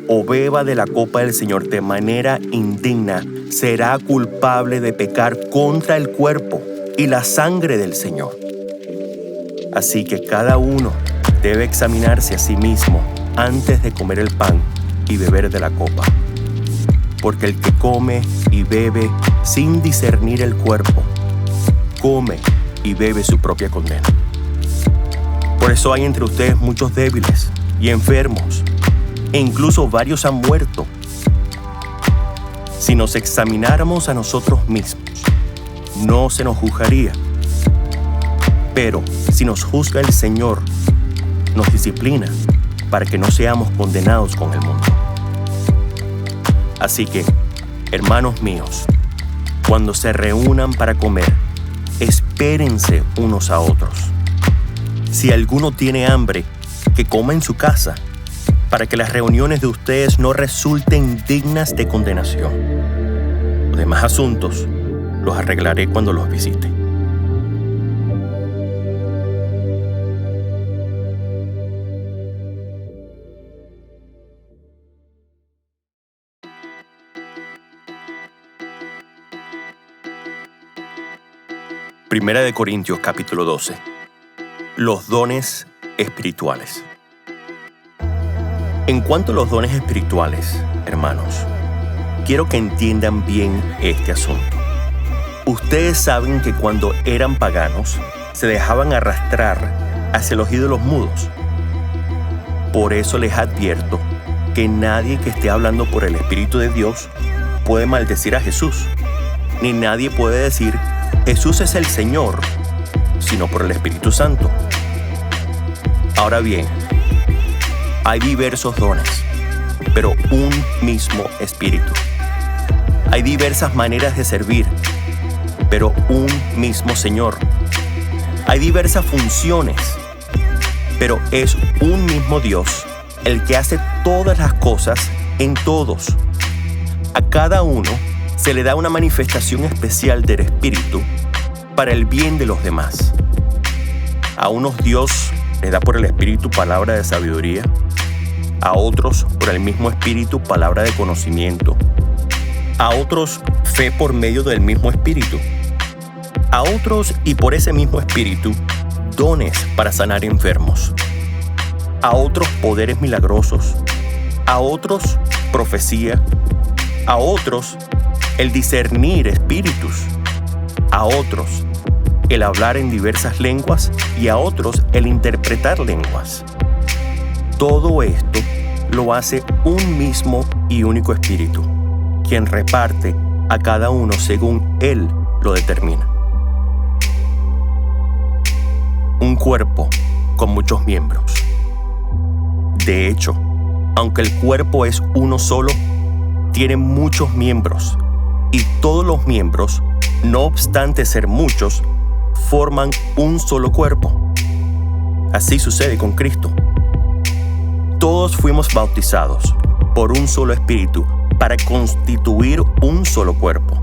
o beba de la copa del Señor de manera indigna será culpable de pecar contra el cuerpo y la sangre del Señor. Así que cada uno debe examinarse a sí mismo antes de comer el pan y beber de la copa. Porque el que come y bebe sin discernir el cuerpo, come y bebe su propia condena. Por eso hay entre ustedes muchos débiles y enfermos, e incluso varios han muerto. Si nos examináramos a nosotros mismos, no se nos juzgaría. Pero si nos juzga el Señor, nos disciplina para que no seamos condenados con el mundo. Así que, hermanos míos, cuando se reúnan para comer, espérense unos a otros. Si alguno tiene hambre, que coma en su casa, para que las reuniones de ustedes no resulten dignas de condenación. Los demás asuntos los arreglaré cuando los visite. Primera de Corintios capítulo 12. Los dones espirituales. En cuanto a los dones espirituales, hermanos, quiero que entiendan bien este asunto. Ustedes saben que cuando eran paganos, se dejaban arrastrar hacia los ídolos mudos. Por eso les advierto que nadie que esté hablando por el Espíritu de Dios puede maldecir a Jesús, ni nadie puede decir Jesús es el Señor, sino por el Espíritu Santo. Ahora bien, hay diversos dones, pero un mismo Espíritu. Hay diversas maneras de servir, pero un mismo Señor. Hay diversas funciones, pero es un mismo Dios el que hace todas las cosas en todos. A cada uno se le da una manifestación especial del Espíritu para el bien de los demás. A unos Dios les da por el Espíritu palabra de sabiduría, a otros por el mismo Espíritu palabra de conocimiento, a otros fe por medio del mismo Espíritu, a otros y por ese mismo Espíritu dones para sanar enfermos, a otros poderes milagrosos, a otros profecía, a otros el discernir espíritus, a otros el hablar en diversas lenguas y a otros el interpretar lenguas. Todo esto lo hace un mismo y único Espíritu, quien reparte a cada uno según Él lo determina. Un cuerpo con muchos miembros. De hecho, aunque el cuerpo es uno solo, tiene muchos miembros, y todos los miembros, no obstante ser muchos, forman un solo cuerpo. Así sucede con Cristo. Todos fuimos bautizados por un solo Espíritu para constituir un solo cuerpo,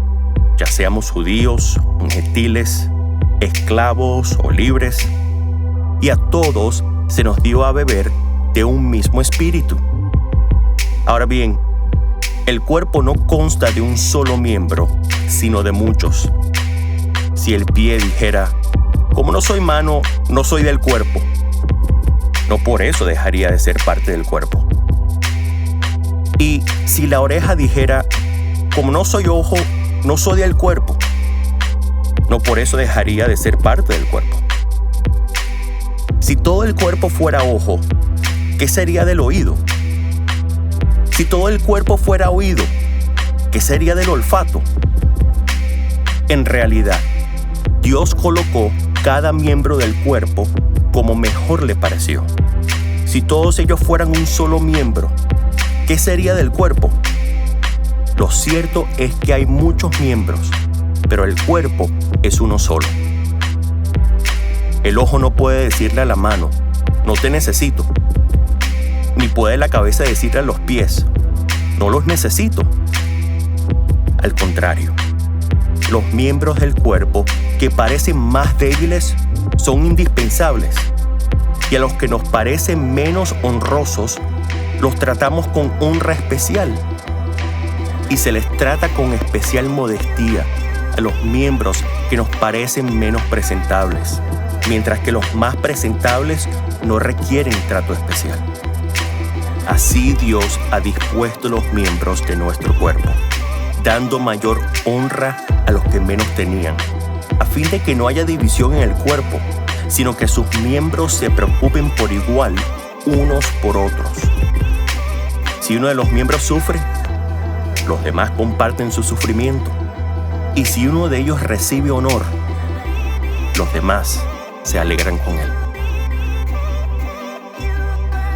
ya seamos judíos, gentiles, esclavos o libres, y a todos se nos dio a beber de un mismo Espíritu. Ahora bien, el cuerpo no consta de un solo miembro, sino de muchos. Si el pie dijera, como no soy mano, no soy del cuerpo, no por eso dejaría de ser parte del cuerpo. Y si la oreja dijera, como no soy ojo, no soy del cuerpo, no por eso dejaría de ser parte del cuerpo. Si todo el cuerpo fuera ojo, ¿qué sería del oído? Si todo el cuerpo fuera oído, ¿qué sería del olfato? En realidad, Dios colocó cada miembro del cuerpo como mejor le pareció. Si todos ellos fueran un solo miembro, ¿qué sería del cuerpo? Lo cierto es que hay muchos miembros, pero el cuerpo es uno solo. El ojo no puede decirle a la mano, no te necesito. Ni puede la cabeza decirle a los pies, no los necesito. Al contrario, los miembros del cuerpo que parecen más débiles son indispensables, y a los que nos parecen menos honrosos los tratamos con honra especial, y se les trata con especial modestia a los miembros que nos parecen menos presentables, mientras que los más presentables no requieren trato especial. Así Dios ha dispuesto los miembros de nuestro cuerpo, dando mayor honra a los que menos tenían, a fin de que no haya división en el cuerpo, sino que sus miembros se preocupen por igual unos por otros. Si uno de los miembros sufre, los demás comparten su sufrimiento. Y si uno de ellos recibe honor, los demás se alegran con él.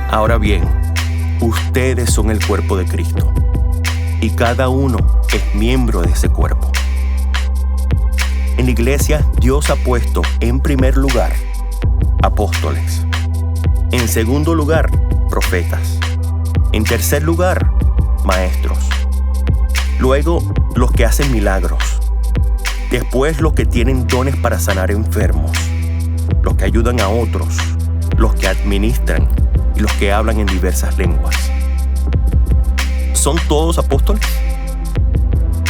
Ahora bien, ustedes son el cuerpo de Cristo, y cada uno es miembro de ese cuerpo. En la iglesia, Dios ha puesto en primer lugar apóstoles, en segundo lugar profetas, en tercer lugar maestros, luego los que hacen milagros, después los que tienen dones para sanar enfermos, los que ayudan a otros, los que administran y los que hablan en diversas lenguas. ¿Son todos apóstoles?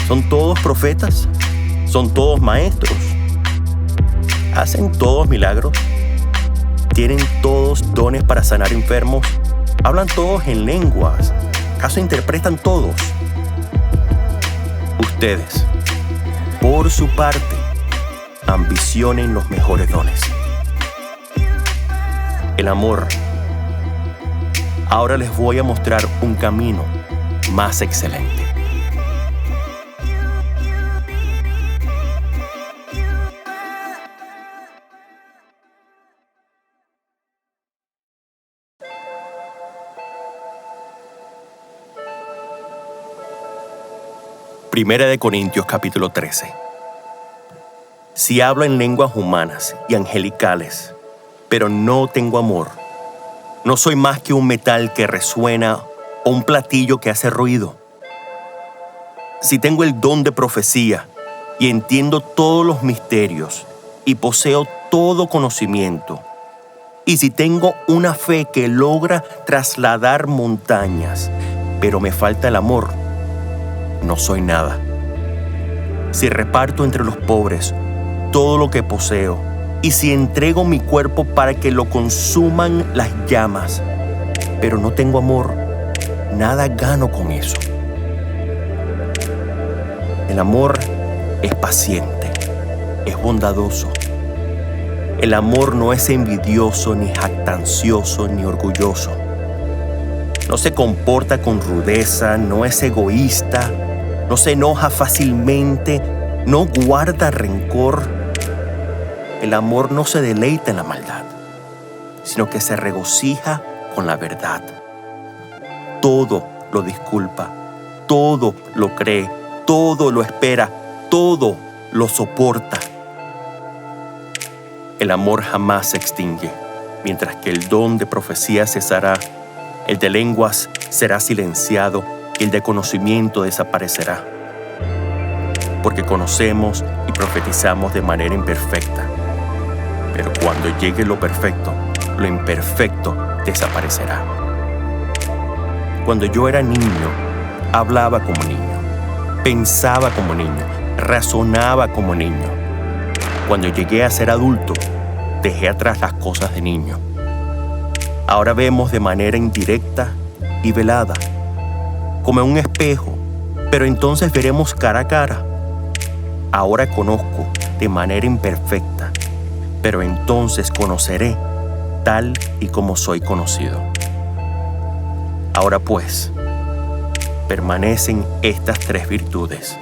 ¿Son todos profetas? ¿Son todos maestros? ¿Hacen todos milagros? ¿Tienen todos dones para sanar enfermos? ¿Hablan todos en lenguas? ¿Acaso interpretan todos? Ustedes, por su parte, ambicionen los mejores dones. El amor. Ahora les voy a mostrar un camino más excelente. Primera de Corintios capítulo 13. Si hablo en lenguas humanas y angelicales, pero no tengo amor, no soy más que un metal que resuena o un platillo que hace ruido. Si tengo el don de profecía y entiendo todos los misterios y poseo todo conocimiento, y si tengo una fe que logra trasladar montañas, pero me falta el amor, no soy nada. Si reparto entre los pobres todo lo que poseo, y si entrego mi cuerpo para que lo consuman las llamas, pero no tengo amor, nada gano con eso. El amor es paciente, es bondadoso. El amor no es envidioso, ni jactancioso, ni orgulloso. No se comporta con rudeza, no es egoísta, no se enoja fácilmente, no guarda rencor. El amor no se deleita en la maldad, sino que se regocija con la verdad. Todo lo disculpa, todo lo cree, todo lo espera, todo lo soporta. El amor jamás se extingue, mientras que el don de profecía cesará, el de lenguas será silenciado y el de conocimiento desaparecerá. Porque conocemos y profetizamos de manera imperfecta. Pero cuando llegue lo perfecto, lo imperfecto desaparecerá. Cuando yo era niño, hablaba como niño, pensaba como niño, razonaba como niño. Cuando llegué a ser adulto, dejé atrás las cosas de niño. Ahora vemos de manera indirecta y velada, como en un espejo, pero entonces veremos cara a cara. Ahora conozco de manera imperfecta, pero entonces conoceré tal y como soy conocido. Ahora pues, permanecen estas tres virtudes: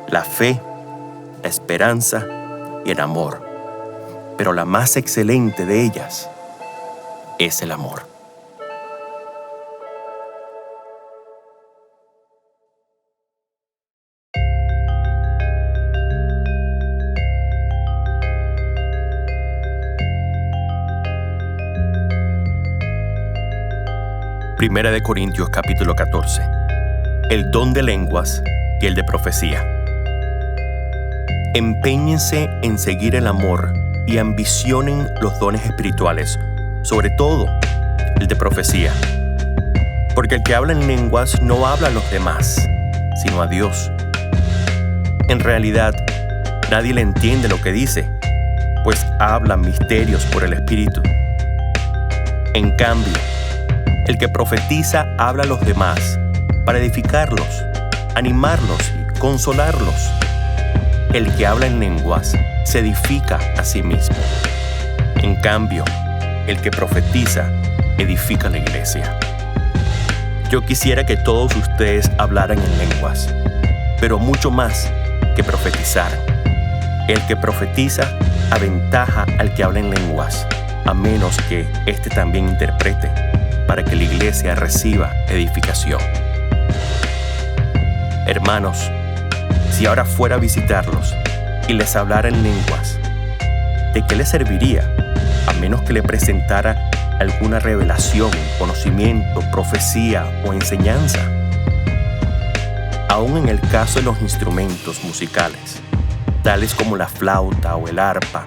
la fe, la esperanza y el amor. Pero la más excelente de ellas es el amor. Primera de Corintios capítulo 14. El don de lenguas y el de profecía. Empeñense en seguir el amor y ambicionen los dones espirituales, sobre todo el de profecía. Porque el que habla en lenguas no habla a los demás, sino a Dios. En realidad, nadie le entiende lo que dice, pues habla misterios por el Espíritu. En cambio, el que profetiza habla a los demás para edificarlos, animarlos y consolarlos. El que habla en lenguas se edifica a sí mismo. En cambio, el que profetiza edifica la iglesia. Yo quisiera que todos ustedes hablaran en lenguas, pero mucho más que profetizaran. El que profetiza aventaja al que habla en lenguas, a menos que éste también interprete, para que la iglesia reciba edificación. Hermanos, si ahora fuera a visitarlos y les hablara en lenguas, ¿de qué les serviría? A menos que le presentara alguna revelación, conocimiento, profecía o enseñanza. Aún en el caso de los instrumentos musicales, tales como la flauta o el arpa,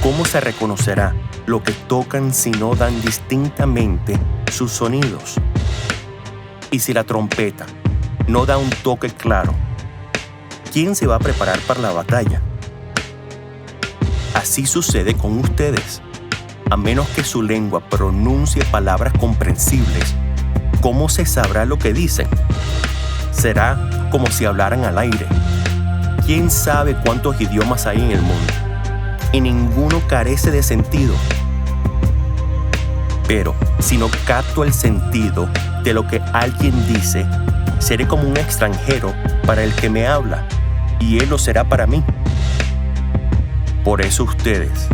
¿cómo se reconocerá lo que tocan si no dan distintamente sus sonidos? Y si la trompeta no da un toque claro, ¿quién se va a preparar para la batalla? Así sucede con ustedes. A menos que su lengua pronuncie palabras comprensibles, ¿cómo se sabrá lo que dicen? Será como si hablaran al aire. ¿Quién sabe cuántos idiomas hay en el mundo? Y ninguno carece de sentido. Pero si no capto el sentido de lo que alguien dice, seré como un extranjero para el que me habla, y él lo será para mí. Por eso ustedes,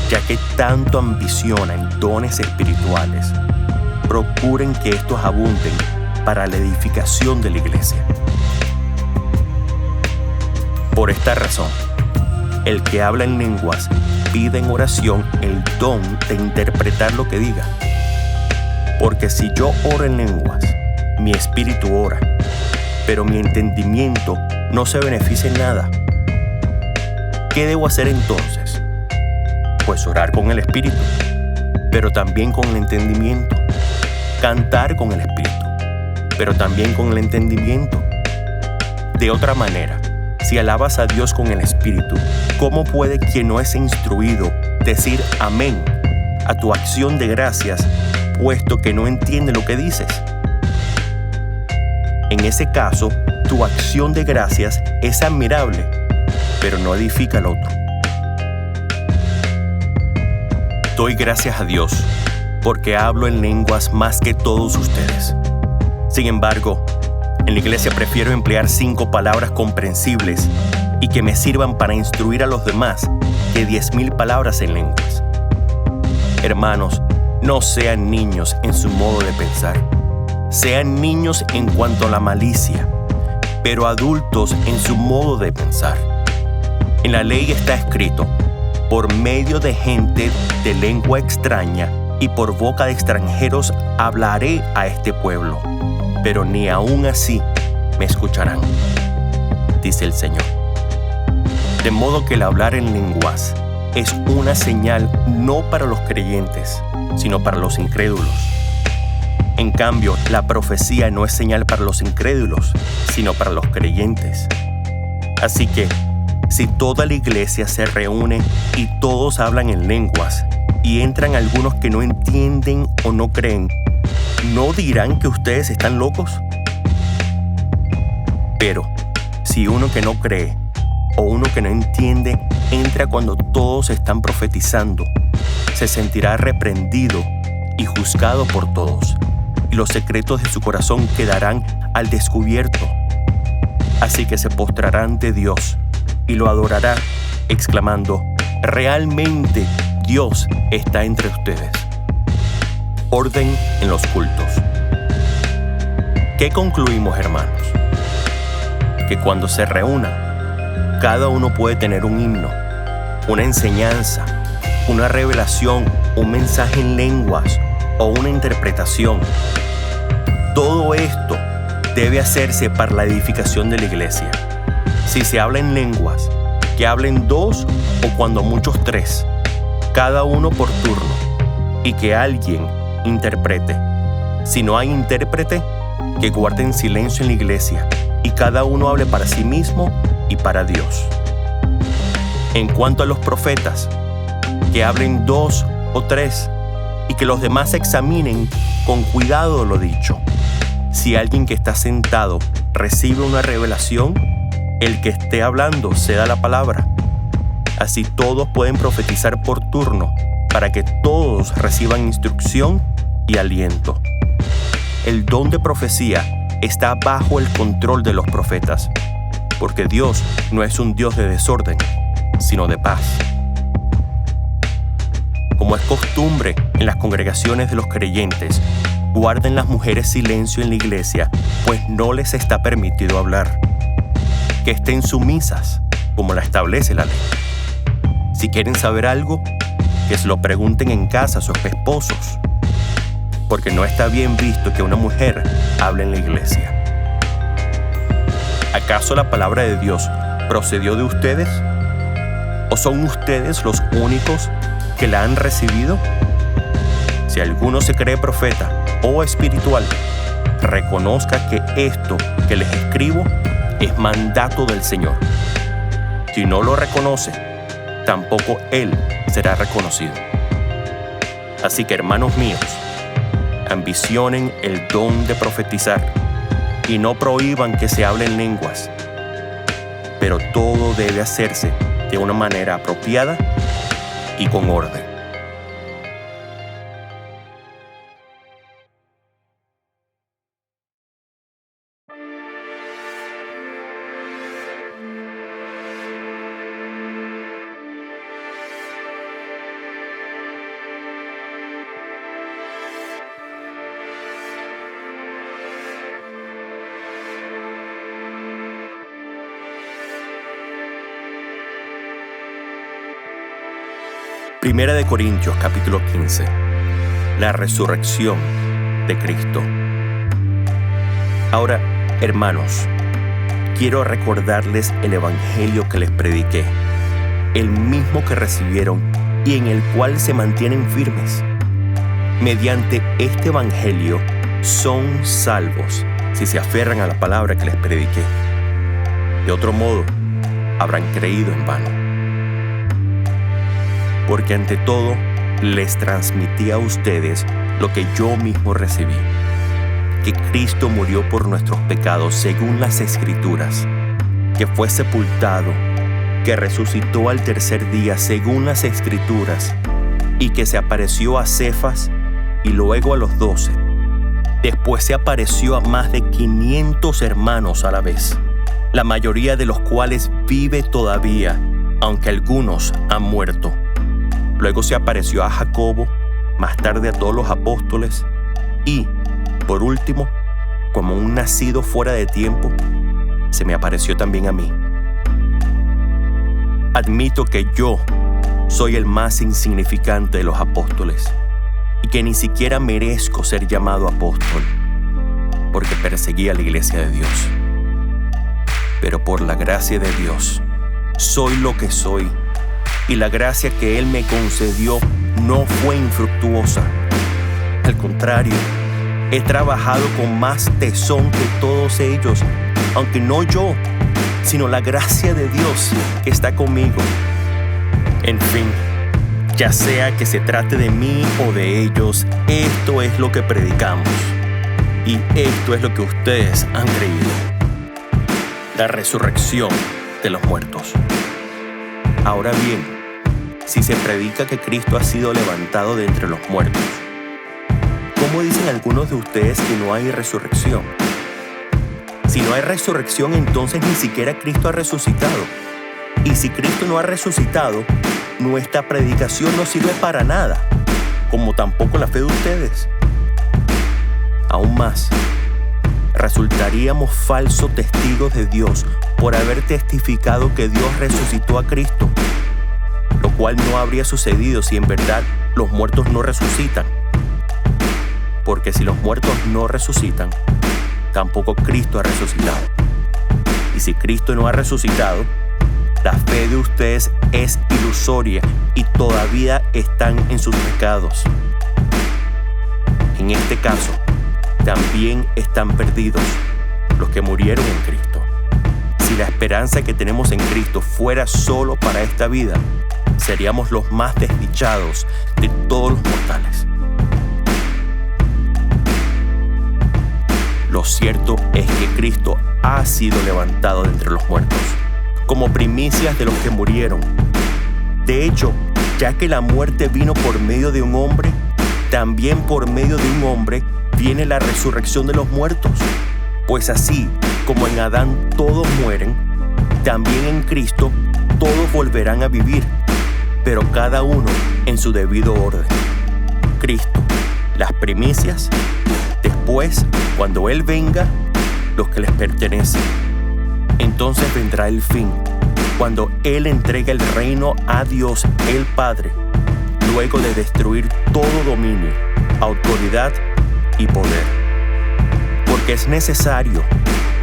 ya que tanto ambicionan dones espirituales, procuren que estos abunden para la edificación de la iglesia. Por esta razón, el que habla en lenguas pide en oración el don de interpretar lo que diga. Porque si yo oro en lenguas, mi espíritu ora, pero mi entendimiento no se beneficia en nada. ¿Qué debo hacer entonces? Pues orar con el espíritu, pero también con el entendimiento. Cantar con el espíritu, pero también con el entendimiento. De otra manera, si alabas a Dios con el Espíritu, ¿cómo puede quien no es instruido decir amén a tu acción de gracias, puesto que no entiende lo que dices? En ese caso, tu acción de gracias es admirable, pero no edifica al otro. Doy gracias a Dios porque hablo en lenguas más que todos ustedes. Sin embargo, en la iglesia prefiero emplear 5 palabras comprensibles y que me sirvan para instruir a los demás que 10,000 palabras en lenguas. Hermanos, no sean niños en su modo de pensar. Sean niños en cuanto a la malicia, pero adultos en su modo de pensar. En la ley está escrito: por medio de gente de lengua extraña y por boca de extranjeros hablaré a este pueblo, pero ni aún así me escucharán, dice el Señor. De modo que el hablar en lenguas es una señal no para los creyentes, sino para los incrédulos. En cambio, la profecía no es señal para los incrédulos, sino para los creyentes. Así que, si toda la iglesia se reúne y todos hablan en lenguas, y entran algunos que no entienden o no creen, ¿no dirán que ustedes están locos? Pero, si uno que no cree o uno que no entiende entra cuando todos están profetizando, se sentirá reprendido y juzgado por todos, y los secretos de su corazón quedarán al descubierto. Así que se postrará ante Dios y lo adorará, exclamando: realmente Dios está entre ustedes. Orden en los cultos. ¿Qué concluimos, hermanos? Que cuando se reúnan, cada uno puede tener un himno, una enseñanza, una revelación, un mensaje en lenguas o una interpretación. Todo esto debe hacerse para la edificación de la iglesia. Si se habla en lenguas, que hablen 2 o cuando muchos 3, cada uno por turno, y que alguien interprete. Si no hay intérprete, que guarden silencio en la iglesia y cada uno hable para sí mismo y para Dios. En cuanto a los profetas, que hablen 2 o 3 y que los demás examinen con cuidado lo dicho. Si alguien que está sentado recibe una revelación, el que esté hablando ceda la palabra. Así todos pueden profetizar por turno para que todos reciban instrucción y aliento. El don de profecía está bajo el control de los profetas, porque Dios no es un Dios de desorden, sino de paz. Como es costumbre en las congregaciones de los creyentes, guarden las mujeres silencio en la iglesia, pues no les está permitido hablar. Que estén sumisas, como la establece la ley. Si quieren saber algo, que se lo pregunten en casa a sus esposos, porque no está bien visto que una mujer hable en la iglesia. ¿Acaso la palabra de Dios procedió de ustedes? ¿O son ustedes los únicos que la han recibido? Si alguno se cree profeta o espiritual, reconozca que esto que les escribo es mandato del Señor. Si no lo reconoce, tampoco Él será reconocido. Así que, hermanos míos, ambicionen el don de profetizar y no prohíban que se hablen lenguas, pero todo debe hacerse de una manera apropiada y con orden. Primera de Corintios capítulo 15. La resurrección de Cristo. Ahora, hermanos, quiero recordarles el evangelio que les prediqué, el mismo que recibieron y en el cual se mantienen firmes. Mediante este evangelio son salvos si se aferran a la palabra que les prediqué. De otro modo, habrán creído en vano. Porque ante todo, les transmití a ustedes lo que yo mismo recibí, que Cristo murió por nuestros pecados según las Escrituras, que fue sepultado, que resucitó al tercer día según las Escrituras, y que se apareció a Cefas y luego a los 12. Después se apareció a más de 500 hermanos a la vez, la mayoría de los cuales vive todavía, aunque algunos han muerto. Luego se apareció a Jacobo, más tarde a todos los apóstoles y, por último, como un nacido fuera de tiempo, se me apareció también a mí. Admito que yo soy el más insignificante de los apóstoles y que ni siquiera merezco ser llamado apóstol, porque perseguí a la iglesia de Dios. Pero por la gracia de Dios, soy lo que soy, y la gracia que Él me concedió no fue infructuosa. Al contrario, he trabajado con más tesón que todos ellos, aunque no yo, sino la gracia de Dios que está conmigo. En fin, ya sea que se trate de mí o de ellos, esto es lo que predicamos. Y esto es lo que ustedes han creído: la resurrección de los muertos. Ahora bien, si se predica que Cristo ha sido levantado de entre los muertos, ¿cómo dicen algunos de ustedes que no hay resurrección? Si no hay resurrección, entonces ni siquiera Cristo ha resucitado. Y si Cristo no ha resucitado, nuestra predicación no sirve para nada, como tampoco la fe de ustedes. Aún más, resultaríamos falsos testigos de Dios por haber testificado que Dios resucitó a Cristo, lo cual no habría sucedido si en verdad los muertos no resucitan. Porque si los muertos no resucitan, tampoco Cristo ha resucitado. Y si Cristo no ha resucitado, la fe de ustedes es ilusoria y todavía están en sus pecados. En este caso, también están perdidos los que murieron en Cristo. Si la esperanza que tenemos en Cristo fuera solo para esta vida, seríamos los más desdichados de todos los mortales. Lo cierto es que Cristo ha sido levantado de entre los muertos, como primicias de los que murieron. De hecho, ya que la muerte vino por medio de un hombre, también por medio de un hombre viene la resurrección de los muertos. Pues así como en Adán todos mueren, también en Cristo todos volverán a vivir, pero cada uno en su debido orden. Cristo, las primicias; después, cuando Él venga, los que les pertenecen. Entonces vendrá el fin, cuando Él entrega el reino a Dios el Padre, luego de destruir todo dominio, autoridad y poder. Porque es necesario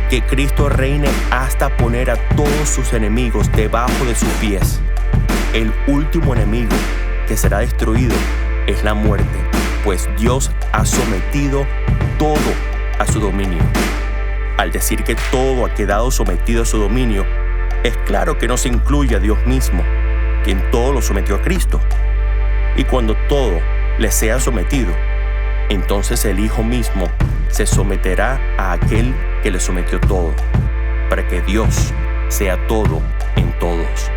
que Cristo reine hasta poner a todos sus enemigos debajo de sus pies. El último enemigo que será destruido es la muerte, pues Dios ha sometido todo a su dominio. Al decir que todo ha quedado sometido a su dominio, es claro que no se incluye a Dios mismo, quien todo lo sometió a Cristo. Y cuando todo le sea sometido, entonces el Hijo mismo se someterá a aquel que le sometió todo, para que Dios sea todo en todos.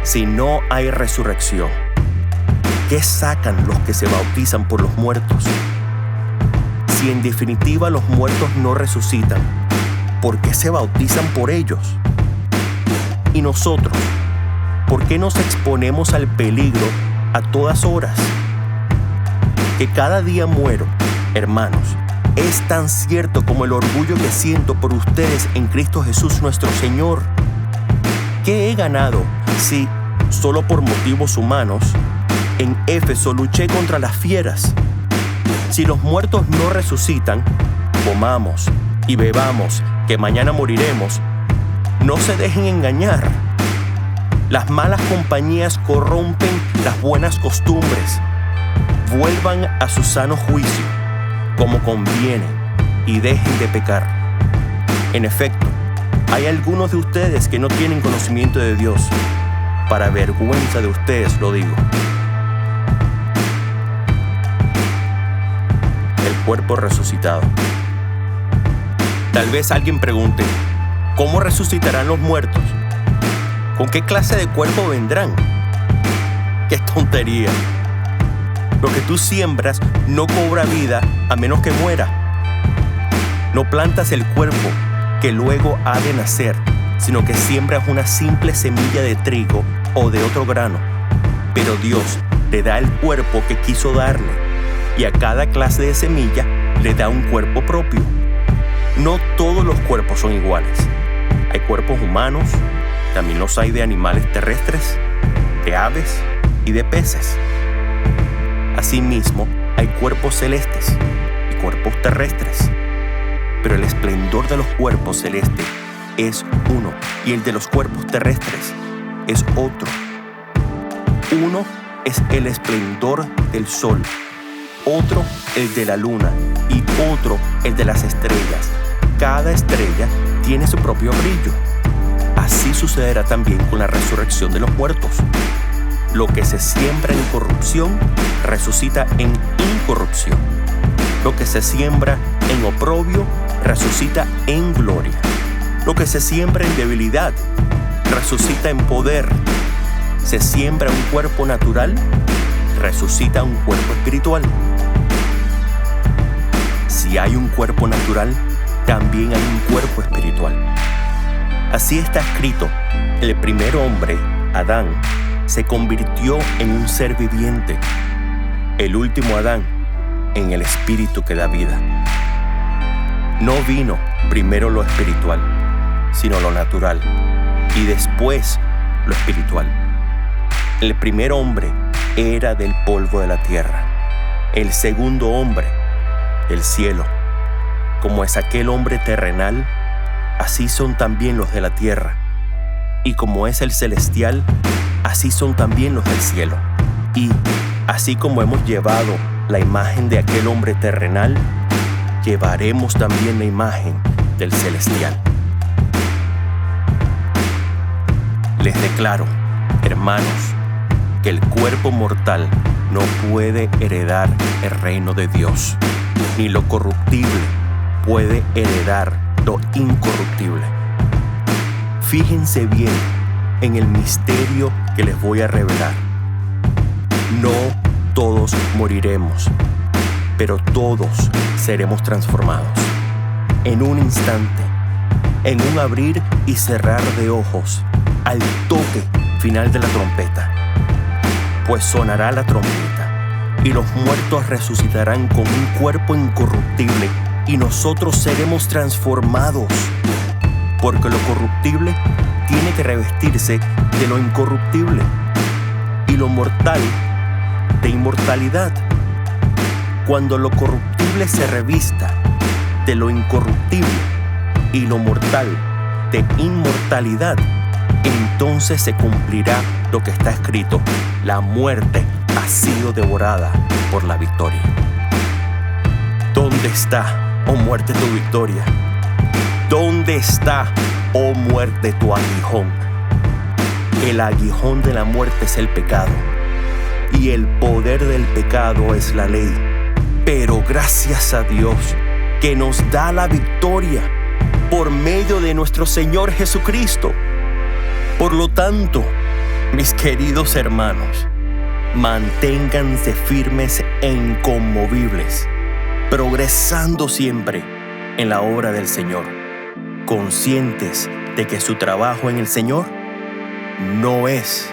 Si no hay resurrección, ¿qué sacan los que se bautizan por los muertos? Si en definitiva los muertos no resucitan, ¿por qué se bautizan por ellos? Y nosotros, ¿por qué nos exponemos al peligro a todas horas? Que cada día muero, hermanos, es tan cierto como el orgullo que siento por ustedes en Cristo Jesús nuestro Señor. ¿Qué he ganado si, solo por motivos humanos, en Éfeso luché contra las fieras? Si los muertos no resucitan, comamos y bebamos, que mañana moriremos. No se dejen engañar. Las malas compañías corrompen las buenas costumbres. Vuelvan a su sano juicio, como conviene, y dejen de pecar. En efecto, hay algunos de ustedes que no tienen conocimiento de Dios. Para vergüenza de ustedes lo digo. El cuerpo resucitado. Tal vez alguien pregunte, ¿cómo resucitarán los muertos? ¿Con qué clase de cuerpo vendrán? ¡Qué tontería! Lo que tú siembras no cobra vida a menos que muera. No plantas el cuerpo que luego ha de nacer, sino que siembras una simple semilla de trigo o de otro grano. Pero Dios te da el cuerpo que quiso darle, y a cada clase de semilla le da un cuerpo propio. No todos los cuerpos son iguales. Hay cuerpos humanos, también los hay de animales terrestres, de aves y de peces. Asimismo, hay cuerpos celestes y cuerpos terrestres. Pero el esplendor de los cuerpos celestes es uno, y el de los cuerpos terrestres es otro. Uno es el esplendor del sol, otro el de la luna y otro el de las estrellas. Cada estrella tiene su propio brillo. Así sucederá también con la resurrección de los muertos. Lo que se siembra en corrupción, resucita en incorrupción. Lo que se siembra en oprobio, resucita en gloria. Lo que se siembra en debilidad, resucita en poder. Se siembra un cuerpo natural, resucita un cuerpo espiritual. Si hay un cuerpo natural, también hay un cuerpo espiritual. Así está escrito: el primer hombre, Adán, se convirtió en un ser viviente. El último Adán, en el espíritu que da vida. No vino primero lo espiritual, sino lo natural, y después lo espiritual. El primer hombre era del polvo de la tierra, el segundo hombre del cielo. Como es aquel hombre terrenal, así son también los de la tierra. Y como es el celestial, así son también los del cielo. Y así como hemos llevado la imagen de aquel hombre terrenal, llevaremos también la imagen del celestial. Les declaro, hermanos, que el cuerpo mortal no puede heredar el reino de Dios, ni lo corruptible puede heredar lo incorruptible. Fíjense bien en el misterio que les voy a revelar. No todos moriremos, pero todos seremos transformados. En un instante, en un abrir y cerrar de ojos, al toque final de la trompeta. Pues sonará la trompeta, y los muertos resucitarán con un cuerpo incorruptible, y nosotros seremos transformados. Porque lo corruptible tiene que revestirse de lo incorruptible, y lo mortal de inmortalidad. Cuando lo corruptible se revista de lo incorruptible y lo mortal de inmortalidad, entonces se cumplirá lo que está escrito: la muerte ha sido devorada por la victoria. ¿Dónde está, oh muerte, tu victoria? ¿Dónde está, oh muerte, tu aguijón? El aguijón de la muerte es el pecado, y el poder del pecado es la ley. Pero gracias a Dios que nos da la victoria por medio de nuestro Señor Jesucristo. Por lo tanto, mis queridos hermanos, manténganse firmes e inconmovibles, progresando siempre en la obra del Señor, conscientes de que su trabajo en el Señor no es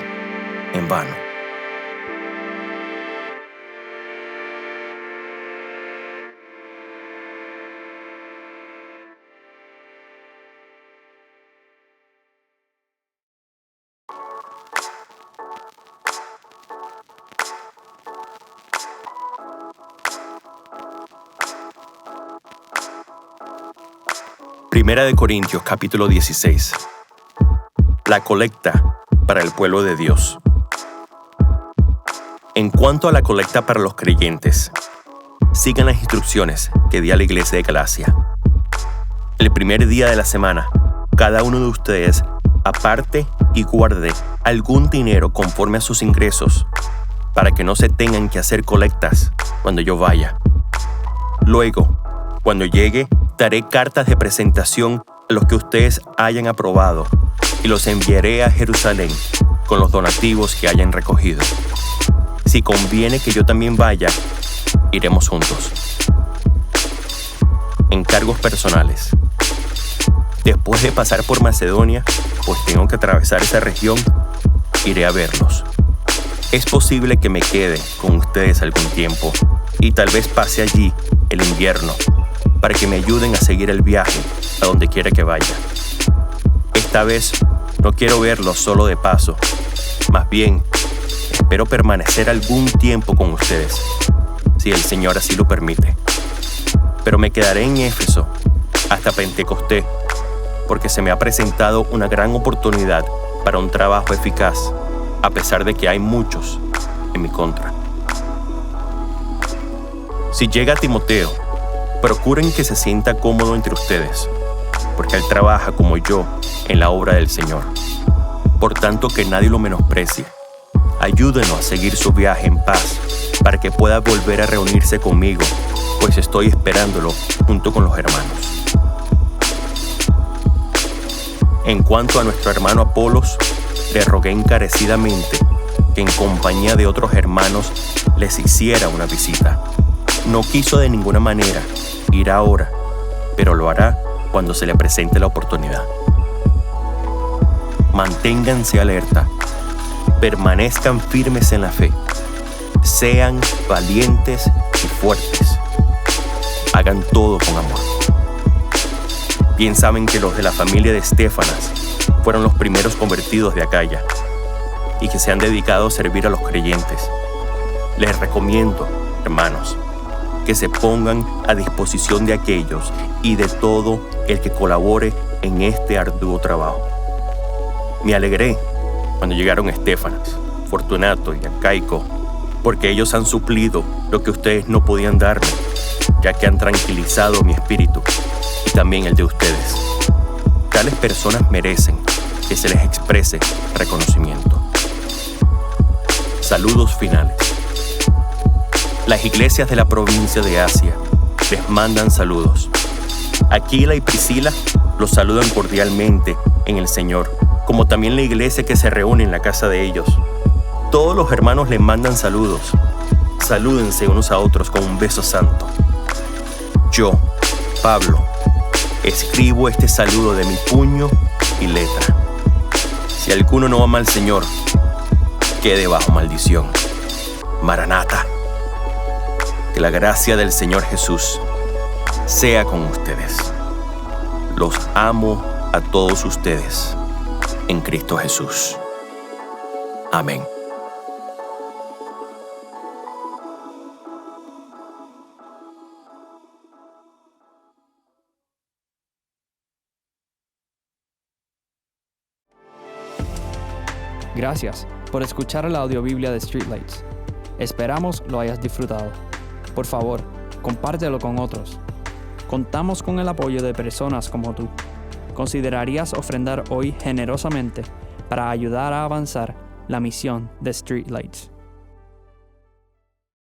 en vano. Primera de Corintios, capítulo 16. La colecta para el pueblo de Dios. En cuanto a la colecta para los creyentes, sigan las instrucciones que di a la iglesia de Galacia. El primer día de la semana, cada uno de ustedes aparte y guarde algún dinero conforme a sus ingresos, para que no se tengan que hacer colectas cuando yo vaya. Luego, cuando llegue, daré cartas de presentación a los que ustedes hayan aprobado y los enviaré a Jerusalén con los donativos que hayan recogido. Si conviene que yo también vaya, iremos juntos. Encargos personales. Después de pasar por Macedonia, pues tengo que atravesar esa región, iré a verlos. Es posible que me quede con ustedes algún tiempo y tal vez pase allí el invierno para que me ayuden a seguir el viaje a donde quiera que vaya. Esta vez no quiero verlos solo de paso, más bien espero permanecer algún tiempo con ustedes, si el Señor así lo permite. Pero me quedaré en Éfeso hasta Pentecostés, porque se me ha presentado una gran oportunidad para un trabajo eficaz, a pesar de que hay muchos en mi contra. Si llega Timoteo, procuren que se sienta cómodo entre ustedes, porque él trabaja como yo en la obra del Señor. Por tanto, que nadie lo menosprecie. Ayúdenos a seguir su viaje en paz, para que pueda volver a reunirse conmigo, pues estoy esperándolo junto con los hermanos. En cuanto a nuestro hermano Apolos, le rogué encarecidamente que en compañía de otros hermanos les hiciera una visita. No quiso de ninguna manera ir ahora, pero lo hará cuando se le presente la oportunidad. Manténganse alerta, permanezcan firmes en la fe, sean valientes y fuertes, hagan todo con amor. Bien saben que los de la familia de Estéfanas fueron los primeros convertidos de Acaya y que se han dedicado a servir a los creyentes. Les recomiendo, hermanos, que se pongan a disposición de aquellos y de todo el que colabore en este arduo trabajo. Me alegré cuando llegaron Estéfanas, Fortunato y Acaico, porque ellos han suplido lo que ustedes no podían darme, ya que han tranquilizado mi espíritu y también el de ustedes. Tales personas merecen que se les exprese reconocimiento. Saludos finales. Las iglesias de la provincia de Asia les mandan saludos. Aquila y Priscila los saludan cordialmente en el Señor, como también la iglesia que se reúne en la casa de ellos. Todos los hermanos les mandan saludos. Salúdense unos a otros con un beso santo. Yo, Pablo, escribo este saludo de mi puño y letra. Si alguno no ama al Señor, quede bajo maldición. Maranata. Que la gracia del Señor Jesús sea con ustedes. Los amo a todos ustedes en Cristo Jesús. Amén. Gracias por escuchar la audiobiblia de Streetlights. Esperamos lo hayas disfrutado. Por favor, compártelo con otros. Contamos con el apoyo de personas como tú. ¿Considerarías ofrendar hoy generosamente para ayudar a avanzar la misión de Streetlights?